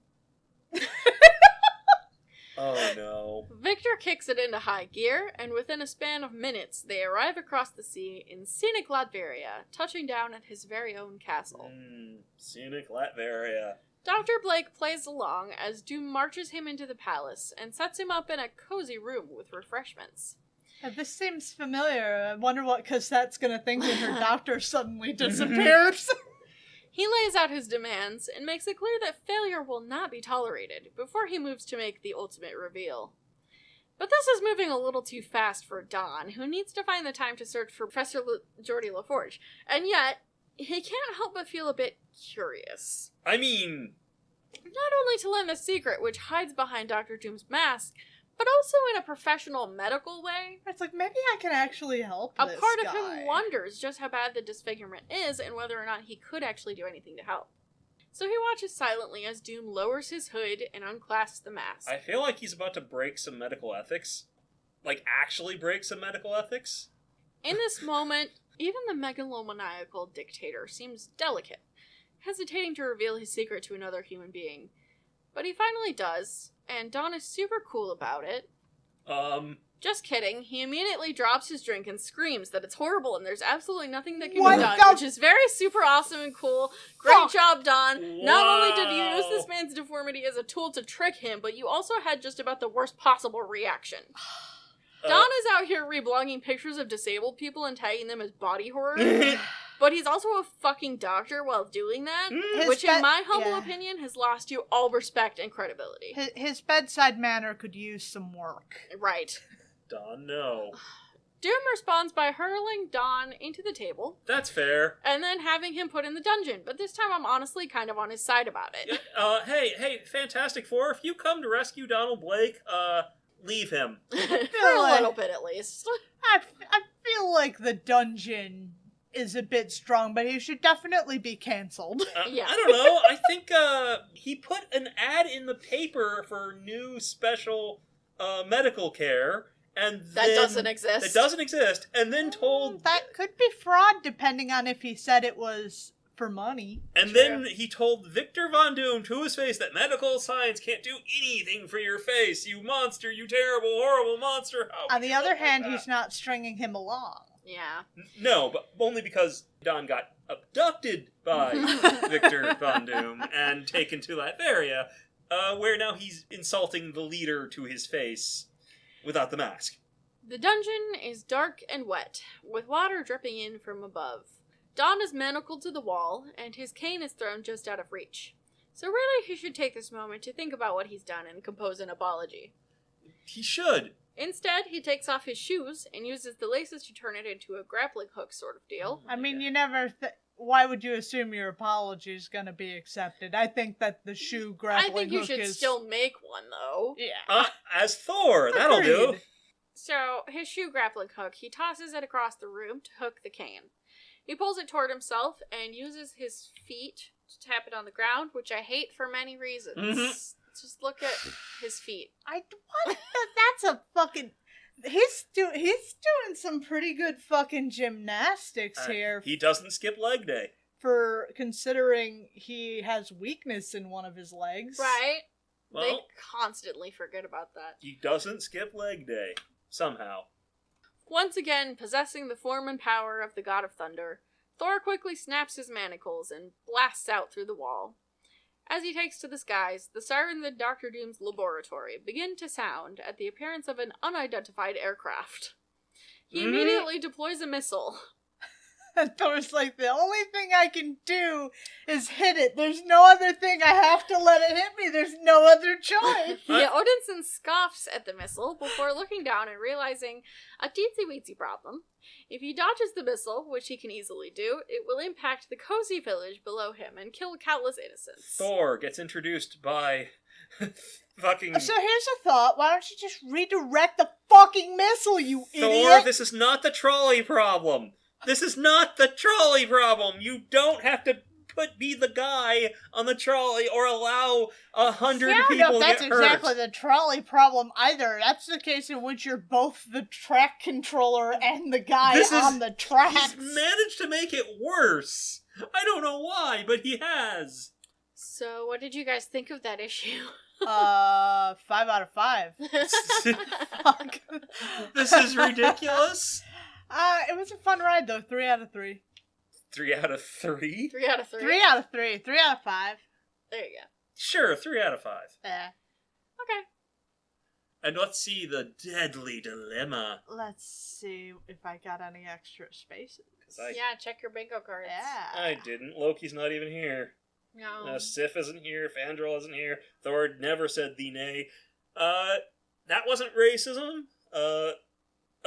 [SPEAKER 3] Oh no.
[SPEAKER 1] Victor kicks it into high gear, and within a span of minutes, they arrive across the sea in scenic Latveria, touching down at his very own castle.
[SPEAKER 3] Scenic Latveria.
[SPEAKER 1] Dr. Blake plays along as Doom marches him into the palace and sets him up in a cozy room with refreshments.
[SPEAKER 2] This seems familiar. I wonder what Cosette's gonna think when her doctor suddenly disappears.
[SPEAKER 1] He lays out his demands and makes it clear that failure will not be tolerated before he moves to make the ultimate reveal. But this is moving a little too fast for Don, who needs to find the time to search for Professor Geordie LaForge, and yet he can't help but feel a bit curious.
[SPEAKER 3] I mean...
[SPEAKER 1] Not only to learn the secret which hides behind Dr. Doom's mask, but also in a professional medical way.
[SPEAKER 2] It's like, maybe I can actually help
[SPEAKER 1] A
[SPEAKER 2] this
[SPEAKER 1] part
[SPEAKER 2] guy.
[SPEAKER 1] of him wonders just how bad the disfigurement is and whether or not he could actually do anything to help. So he watches silently as Doom lowers his hood and unclasps the mask.
[SPEAKER 3] I feel like he's about to break some medical ethics. Like, actually break some medical ethics.
[SPEAKER 1] In this moment, even the megalomaniacal dictator seems delicate, hesitating to reveal his secret to another human being. But he finally does, and Don is super cool about it. Just kidding. He immediately drops his drink and screams that it's horrible and there's absolutely nothing that can
[SPEAKER 2] What
[SPEAKER 1] be done,
[SPEAKER 2] the-
[SPEAKER 1] which is very super awesome and cool. Great job, Don. Not only did you use
[SPEAKER 3] Wow.
[SPEAKER 1] this man's deformity as a tool to trick him, but you also had just about the worst possible reaction. Don is out here reblogging pictures of disabled people and tagging them as body horror, but he's also a fucking doctor while doing that,
[SPEAKER 2] His
[SPEAKER 1] which in my humble
[SPEAKER 2] yeah.
[SPEAKER 1] opinion has lost you all respect and credibility.
[SPEAKER 2] His bedside manner could use some work.
[SPEAKER 1] Right.
[SPEAKER 3] Don, no.
[SPEAKER 1] Doom responds by hurling Don into the table,
[SPEAKER 3] That's fair.
[SPEAKER 1] and then having him put in the dungeon, but this time I'm honestly kind of on his side about it.
[SPEAKER 3] Hey, Fantastic Four, if you come to rescue Donald Blake, leave him.
[SPEAKER 1] For a
[SPEAKER 2] like-
[SPEAKER 1] little bit at least.
[SPEAKER 2] I feel like the dungeon is a bit strong, but he should definitely be canceled.
[SPEAKER 1] Yeah.
[SPEAKER 3] I don't know. I think he put an ad in the paper for new special medical care, and
[SPEAKER 1] That
[SPEAKER 3] then,
[SPEAKER 1] doesn't exist.
[SPEAKER 3] That doesn't exist, and then told...
[SPEAKER 2] That could be fraud, depending on if he said it was for money.
[SPEAKER 3] And then he told Victor Von Doom to his face that medical science can't do anything for your face. You monster, you terrible, horrible monster. How
[SPEAKER 2] On the
[SPEAKER 3] can you
[SPEAKER 2] other
[SPEAKER 3] look like
[SPEAKER 2] hand,
[SPEAKER 3] that?
[SPEAKER 2] he's not stringing him along.
[SPEAKER 1] Yeah.
[SPEAKER 3] No, but only because Don got abducted by Victor Von Doom and taken to Latveria, where now he's insulting the leader to his face without the mask.
[SPEAKER 1] The dungeon is dark and wet, with water dripping in from above. Don is manacled to the wall, and his cane is thrown just out of reach. So really, he should take this moment to think about what he's done and compose an apology.
[SPEAKER 3] He should.
[SPEAKER 1] Instead, he takes off his shoes and uses the laces to turn it into a grappling hook sort of deal.
[SPEAKER 2] I mean, you never... Why would you assume your apology is going to be accepted? I think that the shoe grappling hook is...
[SPEAKER 1] I think you should still make one, though.
[SPEAKER 2] Yeah.
[SPEAKER 3] As Thor, that'll do.
[SPEAKER 2] Agreed.
[SPEAKER 1] So, his shoe grappling hook, he tosses it across the room to hook the cane. He pulls it toward himself and uses his feet to tap it on the ground, which I hate for many reasons.
[SPEAKER 3] Mm-hmm.
[SPEAKER 1] Just look at his feet.
[SPEAKER 2] What? That's a fucking... He's doing some pretty good fucking gymnastics here.
[SPEAKER 3] He doesn't skip leg day.
[SPEAKER 2] For considering he has weakness in one of his legs.
[SPEAKER 1] Right?
[SPEAKER 3] Well,
[SPEAKER 1] they constantly forget about that.
[SPEAKER 3] He doesn't skip leg day. Somehow.
[SPEAKER 1] Once again, possessing the form and power of the God of Thunder, Thor quickly snaps his manacles and blasts out through the wall. As he takes to the skies, the sirens in Dr. Doom's laboratory begin to sound at the appearance of an unidentified aircraft. He immediately deploys a missile.
[SPEAKER 2] And Thor's like, the only thing I can do is hit it. There's no other thing. I have to let it hit me. There's no other choice.
[SPEAKER 1] Yeah, Odinson scoffs at the missile before looking down and realizing a teensy-weensy problem. If he dodges the missile, which he can easily do, it will impact the cozy village below him and kill countless innocents.
[SPEAKER 3] Thor gets introduced by fucking...
[SPEAKER 2] So here's a thought. Why don't you just redirect the fucking missile, you
[SPEAKER 3] Thor,
[SPEAKER 2] idiot?
[SPEAKER 3] this is not the trolley problem. This is not the trolley problem. You don't have to be the guy on the trolley or allow 100 people to get hurt.
[SPEAKER 2] That's exactly the trolley problem either. That's the case in which you're both the track controller and the guy on the tracks.
[SPEAKER 3] He's managed to make it worse. I don't know why, but he has.
[SPEAKER 1] So, what did you guys think of that issue?
[SPEAKER 2] 5 out of 5. Fuck.
[SPEAKER 3] This is ridiculous.
[SPEAKER 2] It was a fun ride though. 3 out of 3.
[SPEAKER 3] 3 out of 3?
[SPEAKER 1] 3 out of 3.
[SPEAKER 2] 3 out of 3. 3 out of 5.
[SPEAKER 1] There you go.
[SPEAKER 3] Sure, 3 out of 5.
[SPEAKER 2] Yeah.
[SPEAKER 1] Okay.
[SPEAKER 3] And let's see the deadly dilemma.
[SPEAKER 2] Let's see if I got any extra spaces.
[SPEAKER 1] Yeah, check your bingo cards.
[SPEAKER 2] Yeah.
[SPEAKER 3] I didn't. Loki's not even here.
[SPEAKER 1] No.
[SPEAKER 3] Sif isn't here. Fandral isn't here. Thor never said the nay. That wasn't racism.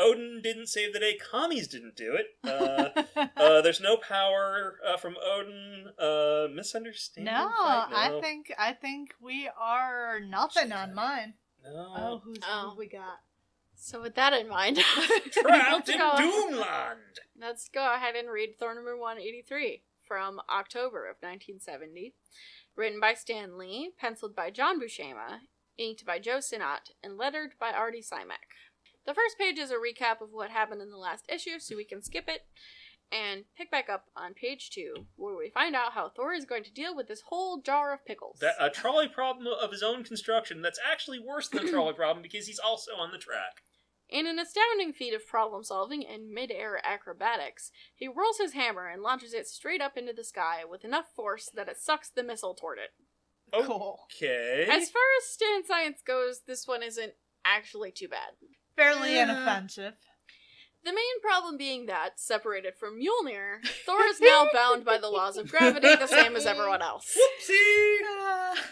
[SPEAKER 3] Odin didn't save the day. Commies didn't do it. There's no power from Odin. Misunderstanding.
[SPEAKER 2] No,
[SPEAKER 3] fight?
[SPEAKER 2] I think we are nothing on mine.
[SPEAKER 3] No.
[SPEAKER 2] Who we got?
[SPEAKER 1] So with that in mind,
[SPEAKER 3] Trapped in Doomland.
[SPEAKER 1] let's go ahead and read Thor number 183 from October of 1970. Written by Stan Lee, penciled by John Buscema, inked by Joe Sinnott, and lettered by Artie Simek. The first page is a recap of what happened in the last issue, so we can skip it and pick back up on page 2, where we find out how Thor is going to deal with this whole jar of pickles.
[SPEAKER 3] A trolley problem of his own construction that's actually worse than a trolley problem because he's also on the track.
[SPEAKER 1] In an astounding feat of problem-solving and mid-air acrobatics, he whirls his hammer and launches it straight up into the sky with enough force that it sucks the missile toward it.
[SPEAKER 2] Cool.
[SPEAKER 3] Okay.
[SPEAKER 1] As far as stand science goes, this one isn't actually too bad.
[SPEAKER 2] Fairly inoffensive.
[SPEAKER 1] The main problem being that, separated from Mjolnir, Thor is now bound by the laws of gravity the same as everyone else.
[SPEAKER 3] Whoopsie!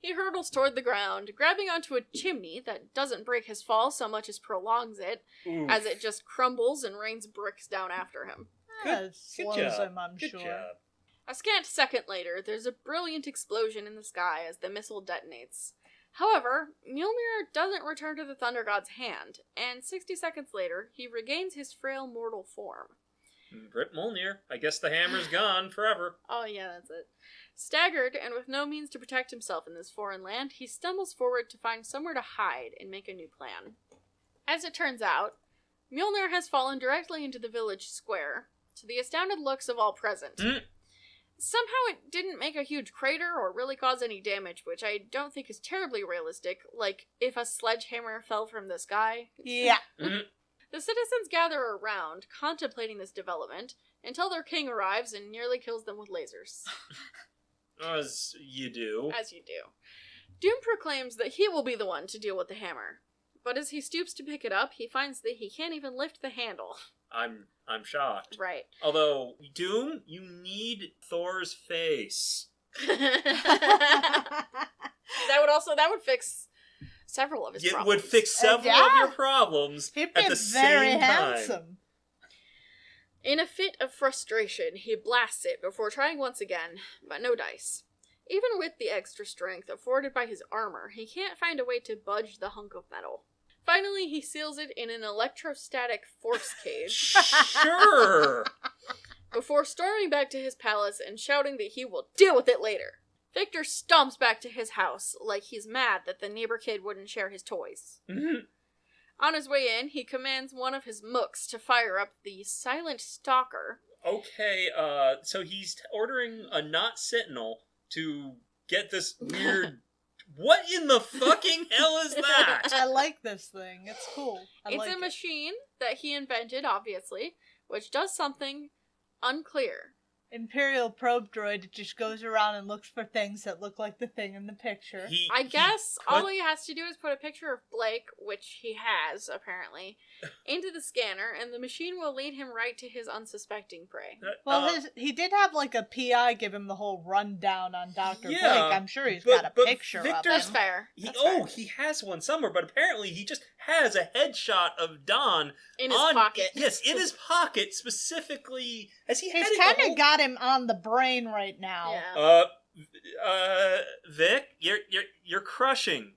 [SPEAKER 1] He hurtles toward the ground, grabbing onto a chimney that doesn't break his fall so much as prolongs it,
[SPEAKER 3] Oof.
[SPEAKER 1] as it just crumbles and rains bricks down after him.
[SPEAKER 2] Good
[SPEAKER 3] job.
[SPEAKER 2] him, I'm
[SPEAKER 3] Good
[SPEAKER 2] sure.
[SPEAKER 3] job.
[SPEAKER 1] A scant second later, there's a brilliant explosion in the sky as the missile detonates. However, Mjolnir doesn't return to the Thunder God's hand, and 60 seconds later, he regains his frail mortal form.
[SPEAKER 3] Rip Mjolnir. I guess the hammer's gone forever.
[SPEAKER 1] Oh yeah, that's it. Staggered, and with no means to protect himself in this foreign land, he stumbles forward to find somewhere to hide and make a new plan. As it turns out, Mjolnir has fallen directly into the village square, to the astounded looks of all present. Somehow it didn't make a huge crater or really cause any damage, which I don't think is terribly realistic, like if a sledgehammer fell from the sky.
[SPEAKER 2] Yeah.
[SPEAKER 1] The citizens gather around, contemplating this development, until their king arrives and nearly kills them with lasers.
[SPEAKER 3] As you do.
[SPEAKER 1] As you do. Doom proclaims that he will be the one to deal with the hammer. But as he stoops to pick it up, he finds that he can't even lift the handle.
[SPEAKER 3] I'm shocked.
[SPEAKER 1] Right.
[SPEAKER 3] Although, Doom, you need Thor's face.
[SPEAKER 1] That would fix several of his problems.
[SPEAKER 3] It would fix several of your problems
[SPEAKER 2] He'd be
[SPEAKER 3] at the
[SPEAKER 2] very
[SPEAKER 3] same
[SPEAKER 2] handsome.
[SPEAKER 3] time.
[SPEAKER 1] In a fit of frustration, he blasts it before trying once again, but no dice. Even with the extra strength afforded by his armor, he can't find a way to budge the hunk of metal. Finally, he seals it in an electrostatic force cage.
[SPEAKER 3] Sure!
[SPEAKER 1] Before storming back to his palace and shouting that he will deal with it later. Victor stomps back to his house like he's mad that the neighbor kid wouldn't share his toys.
[SPEAKER 3] Mm-hmm.
[SPEAKER 1] On his way in, he commands one of his mooks to fire up the silent stalker.
[SPEAKER 3] Okay, so he's ordering a not sentinel to get this weird... What in the fucking hell is that?
[SPEAKER 2] I like this thing. It's cool.
[SPEAKER 1] It's a machine that he invented, obviously, which does something unclear.
[SPEAKER 2] Imperial probe droid. It just goes around and looks for things that look like the thing in the picture.
[SPEAKER 1] I guess all he has to do is put a picture of Blake, which he has, apparently, into the scanner, and the machine will lead him right to his unsuspecting prey.
[SPEAKER 2] Well, he did have like a PI give him the whole rundown on Dr. Blake. I'm sure he's
[SPEAKER 3] but
[SPEAKER 2] got a picture of him.
[SPEAKER 1] That's fair.
[SPEAKER 3] He has one somewhere, but apparently he just has a headshot of Don
[SPEAKER 1] in his pocket.
[SPEAKER 3] Yes, in his pocket specifically. Has he had
[SPEAKER 2] He's kind of got him on the brain right now.
[SPEAKER 1] Yeah.
[SPEAKER 3] Vic, you're crushing.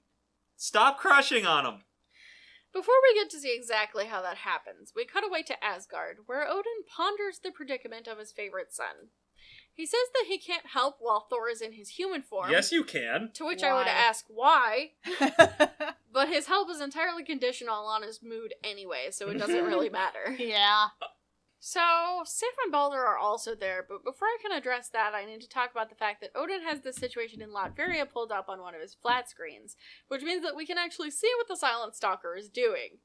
[SPEAKER 3] Stop crushing on him.
[SPEAKER 1] Before we get to see exactly how that happens, we cut away to Asgard, where Odin ponders the predicament of his favorite son. He says that he can't help while Thor is in his human form.
[SPEAKER 3] Yes, you can.
[SPEAKER 1] To which I would ask why. But his help is entirely conditional on his mood anyway, so it doesn't really matter.
[SPEAKER 2] Yeah.
[SPEAKER 1] So, Sif and Balder are also there, but before I can address that, I need to talk about the fact that Odin has this situation in Latveria pulled up on one of his flat screens, which means that we can actually see what the Silent Stalker is doing.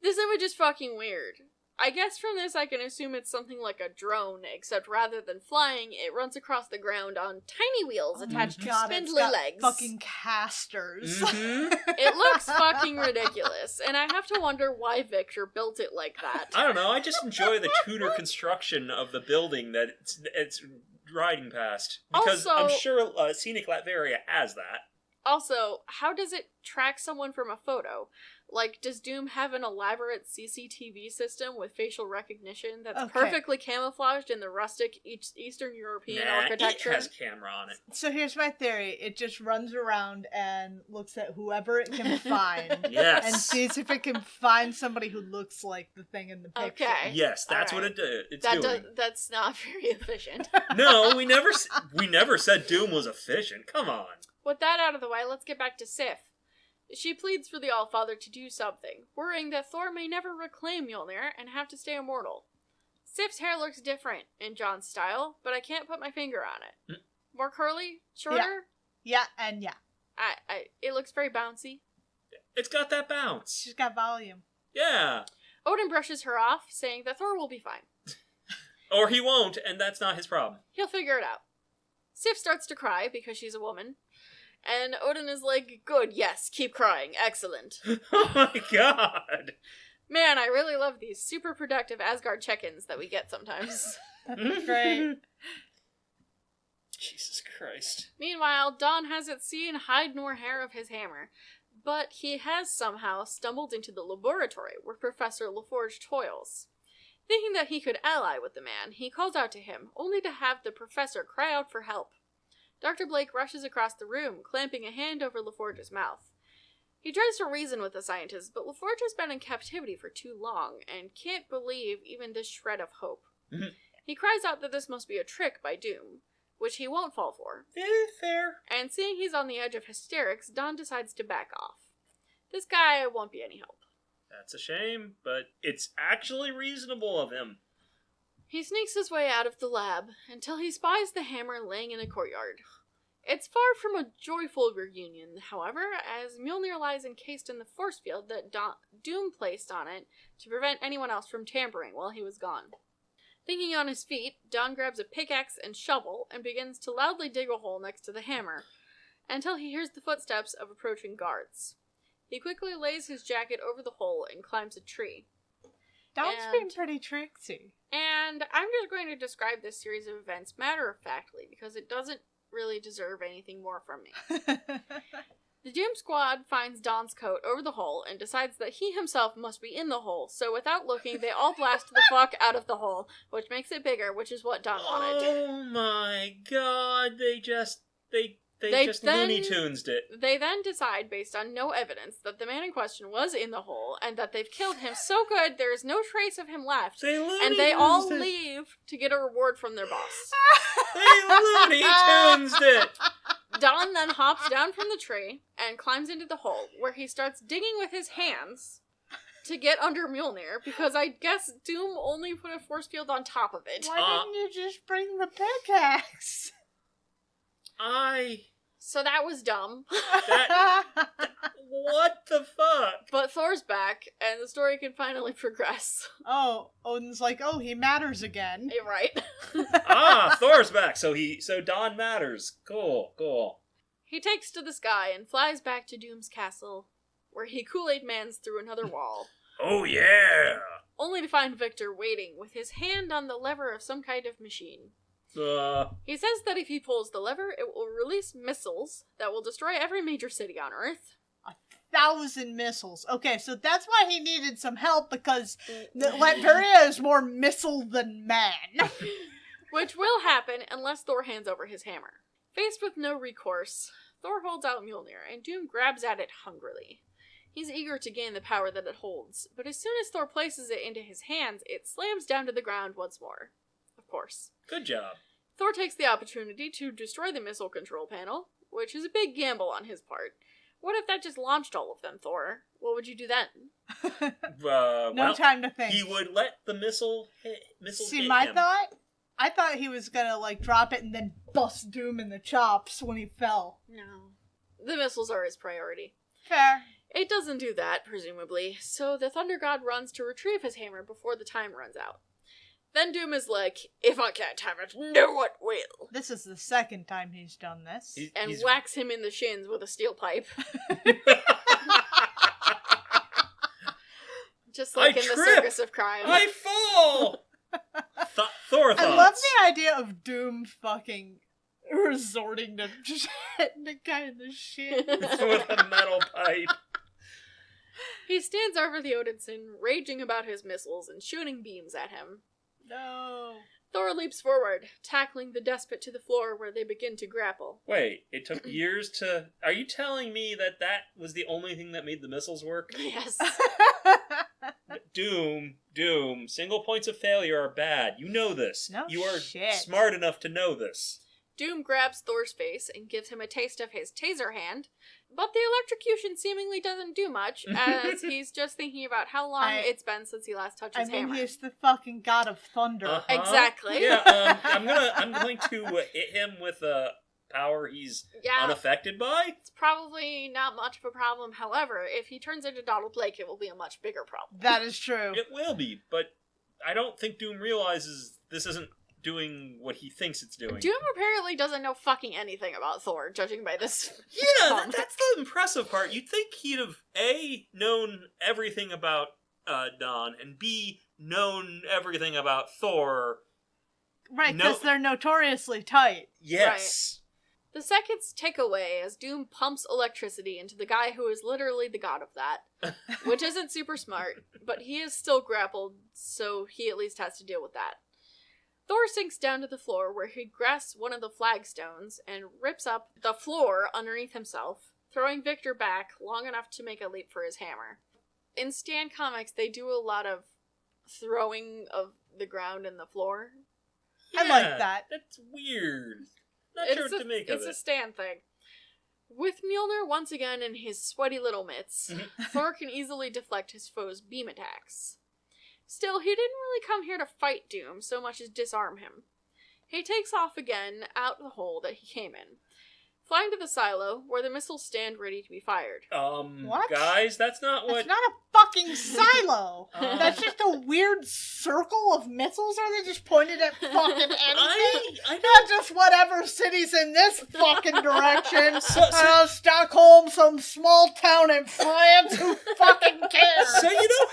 [SPEAKER 1] This image is fucking weird. I guess from this I can assume it's something like a drone, except rather than flying, it runs across the ground on tiny wheels attached to spindly legs.
[SPEAKER 2] Fucking casters.
[SPEAKER 3] Mm-hmm.
[SPEAKER 1] It looks fucking ridiculous, and I have to wonder why Victor built it like that.
[SPEAKER 3] I don't know, I just enjoy the Tudor construction of the building that it's riding past. Because
[SPEAKER 1] Also,
[SPEAKER 3] I'm sure Scenic Latveria has that.
[SPEAKER 1] Also, how does it track someone from a photo? Like, does Doom have an elaborate CCTV system with facial recognition that's perfectly camouflaged in the rustic Eastern European architecture?
[SPEAKER 3] It has camera on it.
[SPEAKER 2] So here's my theory. It just runs around and looks at whoever it can find.
[SPEAKER 3] Yes.
[SPEAKER 2] And sees if it can find somebody who looks like the thing in the picture.
[SPEAKER 1] Okay.
[SPEAKER 3] Yes, that's what it's doing.
[SPEAKER 1] That's not very efficient.
[SPEAKER 3] No, we never said Doom was efficient. Come on.
[SPEAKER 1] With that out of the way, let's get back to Sif. She pleads for the Allfather to do something, worrying that Thor may never reclaim Mjolnir and have to stay immortal. Sif's hair looks different in John's style, but I can't put my finger on it. More curly? Shorter?
[SPEAKER 2] Yeah.
[SPEAKER 1] It looks very bouncy.
[SPEAKER 3] It's got that bounce.
[SPEAKER 2] She's got volume.
[SPEAKER 3] Yeah.
[SPEAKER 1] Odin brushes her off, saying that Thor will be fine.
[SPEAKER 3] Or he won't, and that's not his problem.
[SPEAKER 1] He'll figure it out. Sif starts to cry because she's a woman. And Odin is like, good, yes, keep crying, excellent.
[SPEAKER 3] Oh my god!
[SPEAKER 1] Man, I really love these super productive Asgard check-ins that we get sometimes.
[SPEAKER 2] Great.
[SPEAKER 3] Jesus Christ.
[SPEAKER 1] Meanwhile, Don hasn't seen hide nor hair of his hammer, but he has somehow stumbled into the laboratory where Professor LaForge toils. Thinking that he could ally with the man, he calls out to him, only to have the professor cry out for help. Dr. Blake rushes across the room, clamping a hand over LaForge's mouth. He tries to reason with the scientist, but LaForge has been in captivity for too long, and can't believe even this shred of hope. He cries out that this must be a trick by Doom, which he won't fall for.
[SPEAKER 3] Fair.
[SPEAKER 1] And seeing he's on the edge of hysterics, Don decides to back off. This guy won't be any help.
[SPEAKER 3] That's a shame, but it's actually reasonable of him.
[SPEAKER 1] He sneaks his way out of the lab until he spies the hammer laying in a courtyard. It's far from a joyful reunion, however, as Mjolnir lies encased in the force field that Doom placed on it to prevent anyone else from tampering while he was gone. Thinking on his feet, Don grabs a pickaxe and shovel and begins to loudly dig a hole next to the hammer, until he hears the footsteps of approaching guards. He quickly lays his jacket over the hole and climbs a tree.
[SPEAKER 2] Dom's being pretty tricksy.
[SPEAKER 1] And I'm just going to describe this series of events matter-of-factly, because it doesn't really deserve anything more from me. The Doom Squad finds Don's coat over the hole and decides that he himself must be in the hole, so without looking, they all blast the fuck out of the hole, which makes it bigger, which is what Don wanted.
[SPEAKER 3] Oh my god, they just Looney Tunesed it.
[SPEAKER 1] They then decide, based on no evidence, that the man in question was in the hole, and that they've killed him so good there is no trace of him left. And they all leave to get a reward from their boss.
[SPEAKER 3] They Looney Tunesed it!
[SPEAKER 1] Don then hops down from the tree and climbs into the hole, where he starts digging with his hands to get under Mjolnir, because I guess Doom only put a force field on top of it.
[SPEAKER 2] Why didn't you just bring the pickaxe?
[SPEAKER 1] So that was dumb.
[SPEAKER 3] What the fuck?
[SPEAKER 1] But Thor's back, and the story can finally progress.
[SPEAKER 2] Oh, Odin's like, oh, he matters again.
[SPEAKER 1] You're right.
[SPEAKER 3] Thor's back, so Don matters. Cool.
[SPEAKER 1] He takes to the sky and flies back to Doom's castle, where he Kool-Aid Mans through another wall.
[SPEAKER 3] Oh yeah!
[SPEAKER 1] Only to find Victor waiting, with his hand on the lever of some kind of machine. He says that if he pulls the lever, it will release missiles that will destroy every major city on Earth.
[SPEAKER 2] 1,000 missiles. Okay, so that's why he needed some help, because Latveria is more missile than man.
[SPEAKER 1] Which will happen unless Thor hands over his hammer. Faced with no recourse, Thor holds out Mjolnir, and Doom grabs at it hungrily. He's eager to gain the power that it holds, but as soon as Thor places it into his hands, it slams down to the ground once more. Of course.
[SPEAKER 3] Good job.
[SPEAKER 1] Thor takes the opportunity to destroy the missile control panel, which is a big gamble on his part. What if that just launched all of them, Thor? What would you do then?
[SPEAKER 2] No time to think.
[SPEAKER 3] He would let the missile hit
[SPEAKER 2] See, my thought? I thought he was gonna, drop it and then bust Doom in the chops when he fell.
[SPEAKER 1] No. The missiles are his priority.
[SPEAKER 2] Fair.
[SPEAKER 1] It doesn't do that, presumably, so the Thunder God runs to retrieve his hammer before the time runs out. Then Doom is like, if I can't have it, no one will.
[SPEAKER 2] This is the second time he's done this.
[SPEAKER 1] He's whacks him in the shins with a steel pipe. Just like in the Circus of Crime.
[SPEAKER 3] I fall! Thor thoughts.
[SPEAKER 2] I love the idea of Doom fucking resorting to just hitting the guy in the shin.
[SPEAKER 3] With a metal pipe.
[SPEAKER 1] He stands over the Odinson, raging about his missiles and shooting beams at him.
[SPEAKER 2] No.
[SPEAKER 1] Thor leaps forward, tackling the despot to the floor where they begin to grapple.
[SPEAKER 3] Wait, it took years to... Are you telling me that was the only thing that made the missiles work?
[SPEAKER 1] Yes.
[SPEAKER 3] Doom. Single points of failure are bad. You know this.
[SPEAKER 2] No
[SPEAKER 3] You are
[SPEAKER 2] shit.
[SPEAKER 3] smart enough to know this.
[SPEAKER 1] Doom grabs Thor's face and gives him a taste of his taser hand, but the electrocution seemingly doesn't do much, as he's just thinking about how long it's been since he last touched his hammer.
[SPEAKER 2] He's the fucking god of thunder.
[SPEAKER 3] Uh-huh.
[SPEAKER 1] Exactly.
[SPEAKER 3] Yeah, I'm going to hit him with a power he's unaffected by.
[SPEAKER 1] It's probably not much of a problem. However, if he turns into Donald Blake, it will be a much bigger problem.
[SPEAKER 2] That is true.
[SPEAKER 3] It will be, but I don't think Doom realizes this isn't doing what he thinks it's doing.
[SPEAKER 1] Doom apparently doesn't know fucking anything about Thor, judging by this.
[SPEAKER 3] Yeah, that's the impressive part. You'd think he'd have A, known everything about Don, and B, known everything about Thor.
[SPEAKER 2] Right, because they're notoriously tight.
[SPEAKER 3] Yes.
[SPEAKER 1] Right. The seconds tick away as Doom pumps electricity into the guy who is literally the god of that, which isn't super smart, but he is still grappled, so he at least has to deal with that. Thor sinks down to the floor where he grasps one of the flagstones and rips up the floor underneath himself, throwing Victor back long enough to make a leap for his hammer. In Stan Comics, they do a lot of throwing of the ground and the floor.
[SPEAKER 2] Yeah, I like that.
[SPEAKER 3] That's weird. Not sure what to make of it.
[SPEAKER 1] It's a Stan thing. With Mjolnir once again in his sweaty little mitts, Thor can easily deflect his foe's beam attacks. Still, he didn't really come here to fight Doom so much as disarm him. He takes off again out the hole that he came in, flying to the silo where the missiles stand ready to be fired.
[SPEAKER 2] What?
[SPEAKER 3] Guys, that's not what...
[SPEAKER 2] It's not a fucking silo! That's just a weird circle of missiles, or they just pointed at fucking anything?
[SPEAKER 3] I
[SPEAKER 2] Not just whatever city's in this fucking direction.
[SPEAKER 3] So-
[SPEAKER 2] Stockholm, some small town in France. Who fucking cares?
[SPEAKER 3] So you know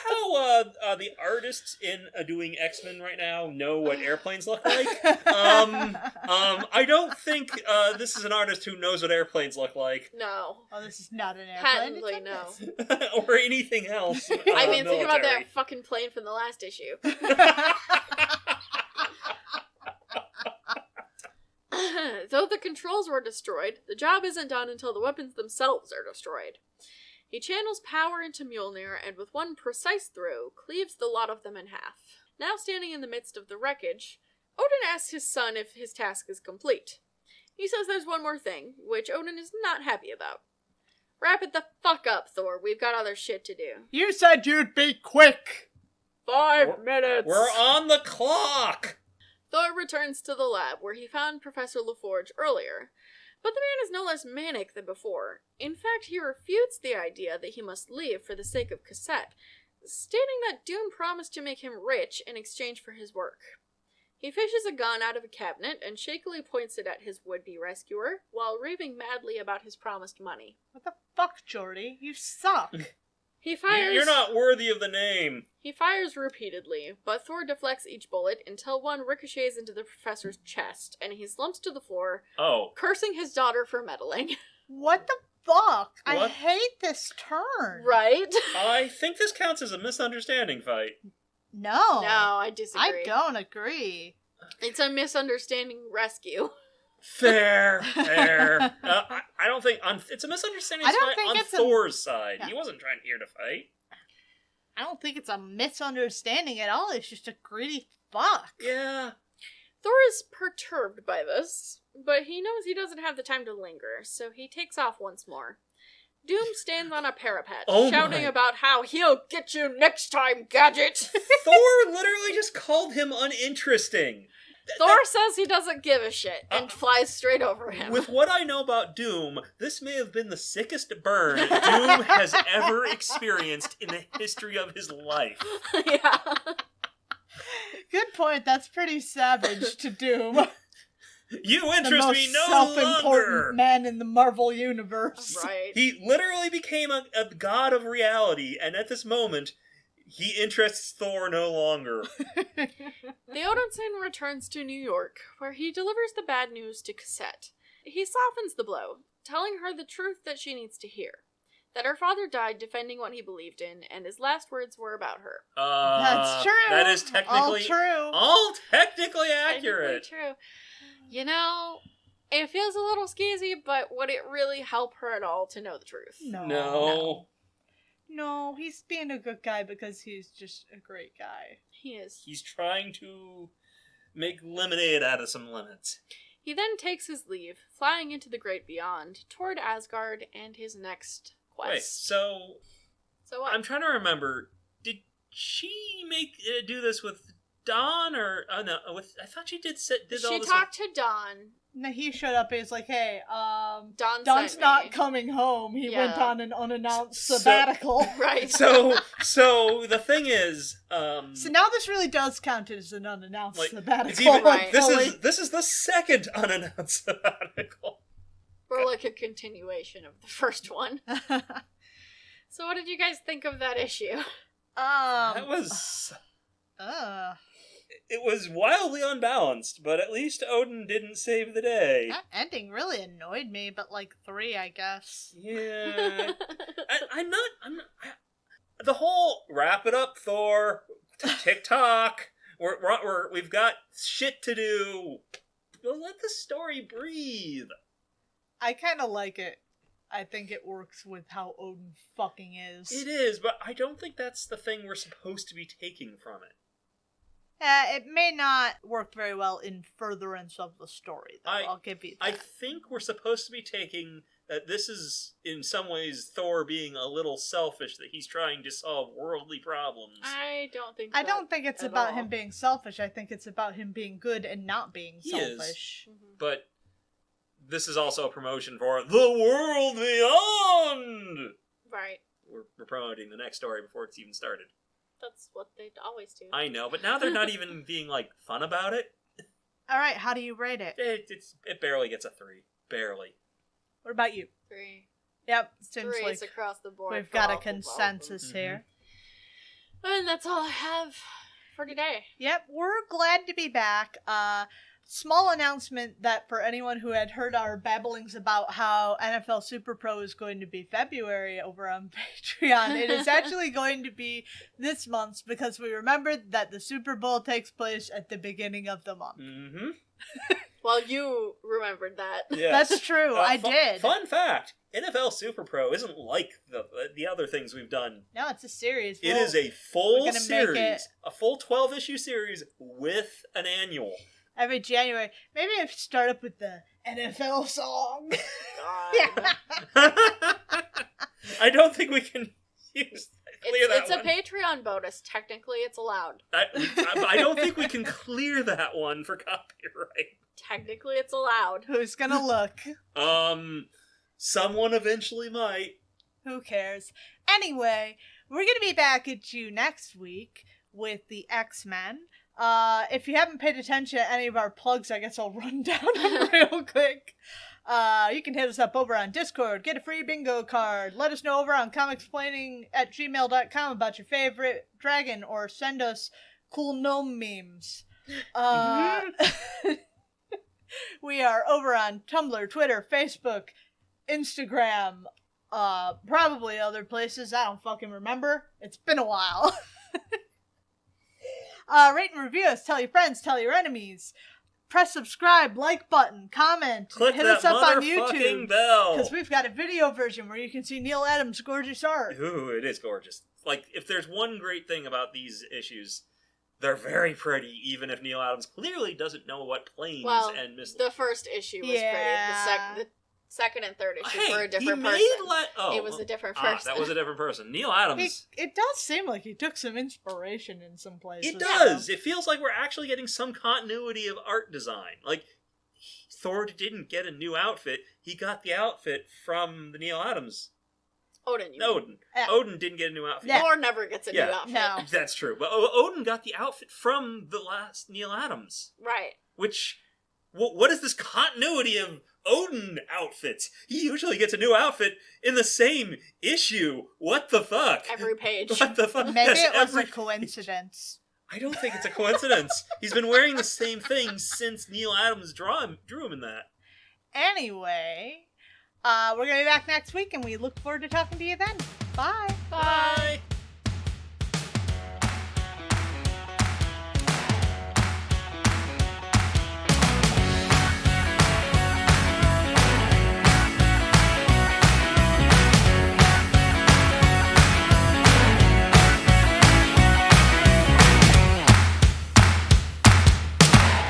[SPEAKER 3] how the artists in doing X-Men right now know what airplanes look like? I don't think this is an artist who knows what airplanes look like.
[SPEAKER 1] No.
[SPEAKER 2] Oh, this is not an airplane.
[SPEAKER 1] Patently, no.
[SPEAKER 3] Or anything else.
[SPEAKER 1] I mean, think about
[SPEAKER 3] military.
[SPEAKER 1] that fucking plane from the last issue. Though the controls were destroyed, the job isn't done until the weapons themselves are destroyed. He channels power into Mjolnir and with one precise throw, cleaves the lot of them in half. Now standing in the midst of the wreckage, Odin asks his son if his task is complete. He says there's one more thing, which Odin is not happy about. Wrap it the fuck up, Thor. We've got other shit to do.
[SPEAKER 2] You said you'd be quick.
[SPEAKER 1] 5 minutes!
[SPEAKER 3] We're on the clock!
[SPEAKER 1] Thor returns to the lab where he found Professor LaForge earlier, but the man is no less manic than before. In fact, he refutes the idea that he must leave for the sake of Cassette, stating that Doom promised to make him rich in exchange for his work. He fishes a gun out of a cabinet and shakily points it at his would-be rescuer, while raving madly about his promised money.
[SPEAKER 2] What the fuck, Jordy? You suck.
[SPEAKER 1] He fires...
[SPEAKER 3] You're not worthy of the name.
[SPEAKER 1] He fires repeatedly, but Thor deflects each bullet until one ricochets into the professor's chest, and he slumps to the floor, cursing his daughter for meddling.
[SPEAKER 2] What the fuck? I
[SPEAKER 3] What?
[SPEAKER 2] hate this turn.
[SPEAKER 1] Right?
[SPEAKER 3] I think this counts as a misunderstanding fight.
[SPEAKER 2] No.
[SPEAKER 1] No, I disagree.
[SPEAKER 2] I don't agree.
[SPEAKER 1] It's a misunderstanding rescue.
[SPEAKER 3] Fair. I don't think it's a misunderstanding
[SPEAKER 2] I don't
[SPEAKER 3] fight
[SPEAKER 2] think
[SPEAKER 3] on
[SPEAKER 2] it's a-
[SPEAKER 3] Thor's side.
[SPEAKER 2] Yeah.
[SPEAKER 3] He wasn't trying here to fight.
[SPEAKER 2] I don't think it's a misunderstanding at all. It's just a greedy fuck.
[SPEAKER 3] Yeah.
[SPEAKER 1] Thor is perturbed by this, but he knows he doesn't have the time to linger, so he takes off once more. Doom stands on a parapet, shouting
[SPEAKER 3] my.
[SPEAKER 1] about how he'll get you next time, Gadget!
[SPEAKER 3] Thor literally just called him uninteresting.
[SPEAKER 1] Thor says he doesn't give a shit, and flies straight over him.
[SPEAKER 3] With what I know about Doom, this may have been the sickest burn Doom has ever experienced in the history of his life.
[SPEAKER 1] Yeah.
[SPEAKER 2] Good point. That's pretty savage to Doom.
[SPEAKER 3] You
[SPEAKER 2] The
[SPEAKER 3] interest
[SPEAKER 2] most
[SPEAKER 3] me no
[SPEAKER 2] self-important
[SPEAKER 3] longer!
[SPEAKER 2] man in the Marvel universe.
[SPEAKER 1] Right.
[SPEAKER 3] He literally became a god of reality, and at this moment, he interests Thor no longer.
[SPEAKER 1] The Odinson returns to New York, where he delivers the bad news to Cassette. He softens the blow, telling her the truth that she needs to hear. That her father died defending what he believed in, and his last words were about her.
[SPEAKER 2] That's true.
[SPEAKER 3] That is technically
[SPEAKER 2] all true.
[SPEAKER 3] technically accurate.
[SPEAKER 1] Technically true. You know, it feels a little skeezy, but would it really help her at all to know the truth?
[SPEAKER 2] No, he's being a good guy because he's just a great guy.
[SPEAKER 1] He is.
[SPEAKER 3] He's trying to make lemonade out of some lemons.
[SPEAKER 1] He then takes his leave, flying into the great beyond, toward Asgard and his next quest.
[SPEAKER 3] Wait, so
[SPEAKER 1] what?
[SPEAKER 3] I'm trying to remember. Did she do this with Dawn or no? I thought she did all this.
[SPEAKER 1] She talked to Dawn.
[SPEAKER 2] No, he showed up and was like, hey,
[SPEAKER 1] Dawn's
[SPEAKER 2] sent not coming home. He went on an unannounced sabbatical.
[SPEAKER 1] Right.
[SPEAKER 3] So the thing is,
[SPEAKER 2] so now this really does count as an unannounced sabbatical.
[SPEAKER 3] It's even,
[SPEAKER 1] Right.
[SPEAKER 3] This is the second unannounced sabbatical.
[SPEAKER 1] Or like a continuation of the first one. So what did you guys think of that issue?
[SPEAKER 3] That was... It was wildly unbalanced, but at least Odin didn't save the day.
[SPEAKER 2] That ending really annoyed me, but like 3, I guess.
[SPEAKER 3] Yeah. I'm not... the whole wrap it up, Thor, TikTok, we've got shit to do. Let the story breathe.
[SPEAKER 2] I kind of like it. I think it works with how Odin fucking is.
[SPEAKER 3] It is, but I don't think that's the thing we're supposed to be taking from it.
[SPEAKER 2] It may not work very well in furtherance of the story, though. I'll give you that.
[SPEAKER 3] I think we're supposed to be taking that this is, in some ways, Thor being a little selfish, that he's trying to solve worldly problems.
[SPEAKER 1] I don't think
[SPEAKER 2] it's about him being selfish. I think it's about him being good and not being selfish.
[SPEAKER 1] Mm-hmm.
[SPEAKER 3] But this is also a promotion for the world beyond!
[SPEAKER 1] Right.
[SPEAKER 3] We're promoting the next story before it's even started.
[SPEAKER 1] That's what they always do.
[SPEAKER 3] I know, but now they're not even being, fun about it.
[SPEAKER 2] All right, how do you rate it?
[SPEAKER 3] It barely gets a 3. Barely.
[SPEAKER 2] What about you?
[SPEAKER 1] 3.
[SPEAKER 2] Yep, seems
[SPEAKER 1] 3
[SPEAKER 2] like
[SPEAKER 1] is across the board.
[SPEAKER 2] we've
[SPEAKER 1] for
[SPEAKER 2] got a
[SPEAKER 1] all of them.
[SPEAKER 2] consensus here.
[SPEAKER 1] And that's all I have for today.
[SPEAKER 2] Yep, we're glad to be back. Small announcement that for anyone who had heard our babblings about how NFL Super Pro is going to be February over on Patreon, it is actually going to be this month because we remembered that the Super Bowl takes place at the beginning of the month.
[SPEAKER 3] Mm-hmm.
[SPEAKER 1] Well, you remembered that.
[SPEAKER 3] Yeah.
[SPEAKER 2] That's true, I did.
[SPEAKER 3] Fun fact, NFL Super Pro isn't like the other things we've done.
[SPEAKER 2] No, it's a series.
[SPEAKER 3] It is a full
[SPEAKER 2] we're gonna make it-
[SPEAKER 3] series, a full 12-issue series with an annual.
[SPEAKER 2] Every January. Maybe I should start up with the NFL song.
[SPEAKER 1] God.
[SPEAKER 3] I don't think we can use clear that
[SPEAKER 1] It's
[SPEAKER 3] one.
[SPEAKER 1] a Patreon bonus. Technically, it's allowed.
[SPEAKER 3] I don't think we can clear that one for copyright.
[SPEAKER 1] Technically, it's allowed.
[SPEAKER 2] Who's gonna look?
[SPEAKER 3] Someone eventually might.
[SPEAKER 2] Who cares? Anyway, we're gonna be back at you next week with the X-Men. If you haven't paid attention to any of our plugs, I guess I'll run down them real quick. You can hit us up over on Discord, get a free bingo card, let us know over on comicsplaining@gmail.com about your favorite dragon, or send us cool gnome memes. We are over on Tumblr, Twitter, Facebook, Instagram, probably other places. I don't fucking remember. It's been a while. Rate and review us, tell your friends, tell your enemies. Press subscribe, like button, comment,
[SPEAKER 3] Click
[SPEAKER 2] hit
[SPEAKER 3] that
[SPEAKER 2] us up on
[SPEAKER 3] motherfucking
[SPEAKER 2] YouTube.
[SPEAKER 3] bell.
[SPEAKER 2] Because we've got a video version where you can see Neil Adams' gorgeous art.
[SPEAKER 3] Ooh, it is gorgeous. Like, if there's one great thing about these issues, they're very pretty, even if Neil Adams clearly doesn't know what planes and missiles.
[SPEAKER 1] The first issue was pretty. The second and third issue were a different person. It was a different person.
[SPEAKER 3] That was a different person. Neil Adams.
[SPEAKER 2] It does seem like he took some inspiration in some places.
[SPEAKER 3] It does. It feels like we're actually getting some continuity of art design. Like, Thor didn't get a new outfit. He got the outfit from the Neil Adams.
[SPEAKER 1] Odin.
[SPEAKER 3] Odin didn't get a new outfit.
[SPEAKER 1] Thor never gets a new outfit.
[SPEAKER 2] No.
[SPEAKER 3] That's true. But Odin got the outfit from the last Neil Adams.
[SPEAKER 1] Right.
[SPEAKER 3] Which, what is this continuity of Odin outfits? He usually gets a new outfit in the same issue. What the fuck?
[SPEAKER 1] Every page.
[SPEAKER 3] What the fuck?
[SPEAKER 2] Maybe
[SPEAKER 3] Yes,
[SPEAKER 2] it was
[SPEAKER 3] every
[SPEAKER 2] a coincidence.
[SPEAKER 3] I don't think it's a coincidence. He's been wearing the same thing since Neil Adams drew him in that.
[SPEAKER 2] Anyway, we're going to be back next week, and we look forward to talking to you then. Bye.
[SPEAKER 1] Bye.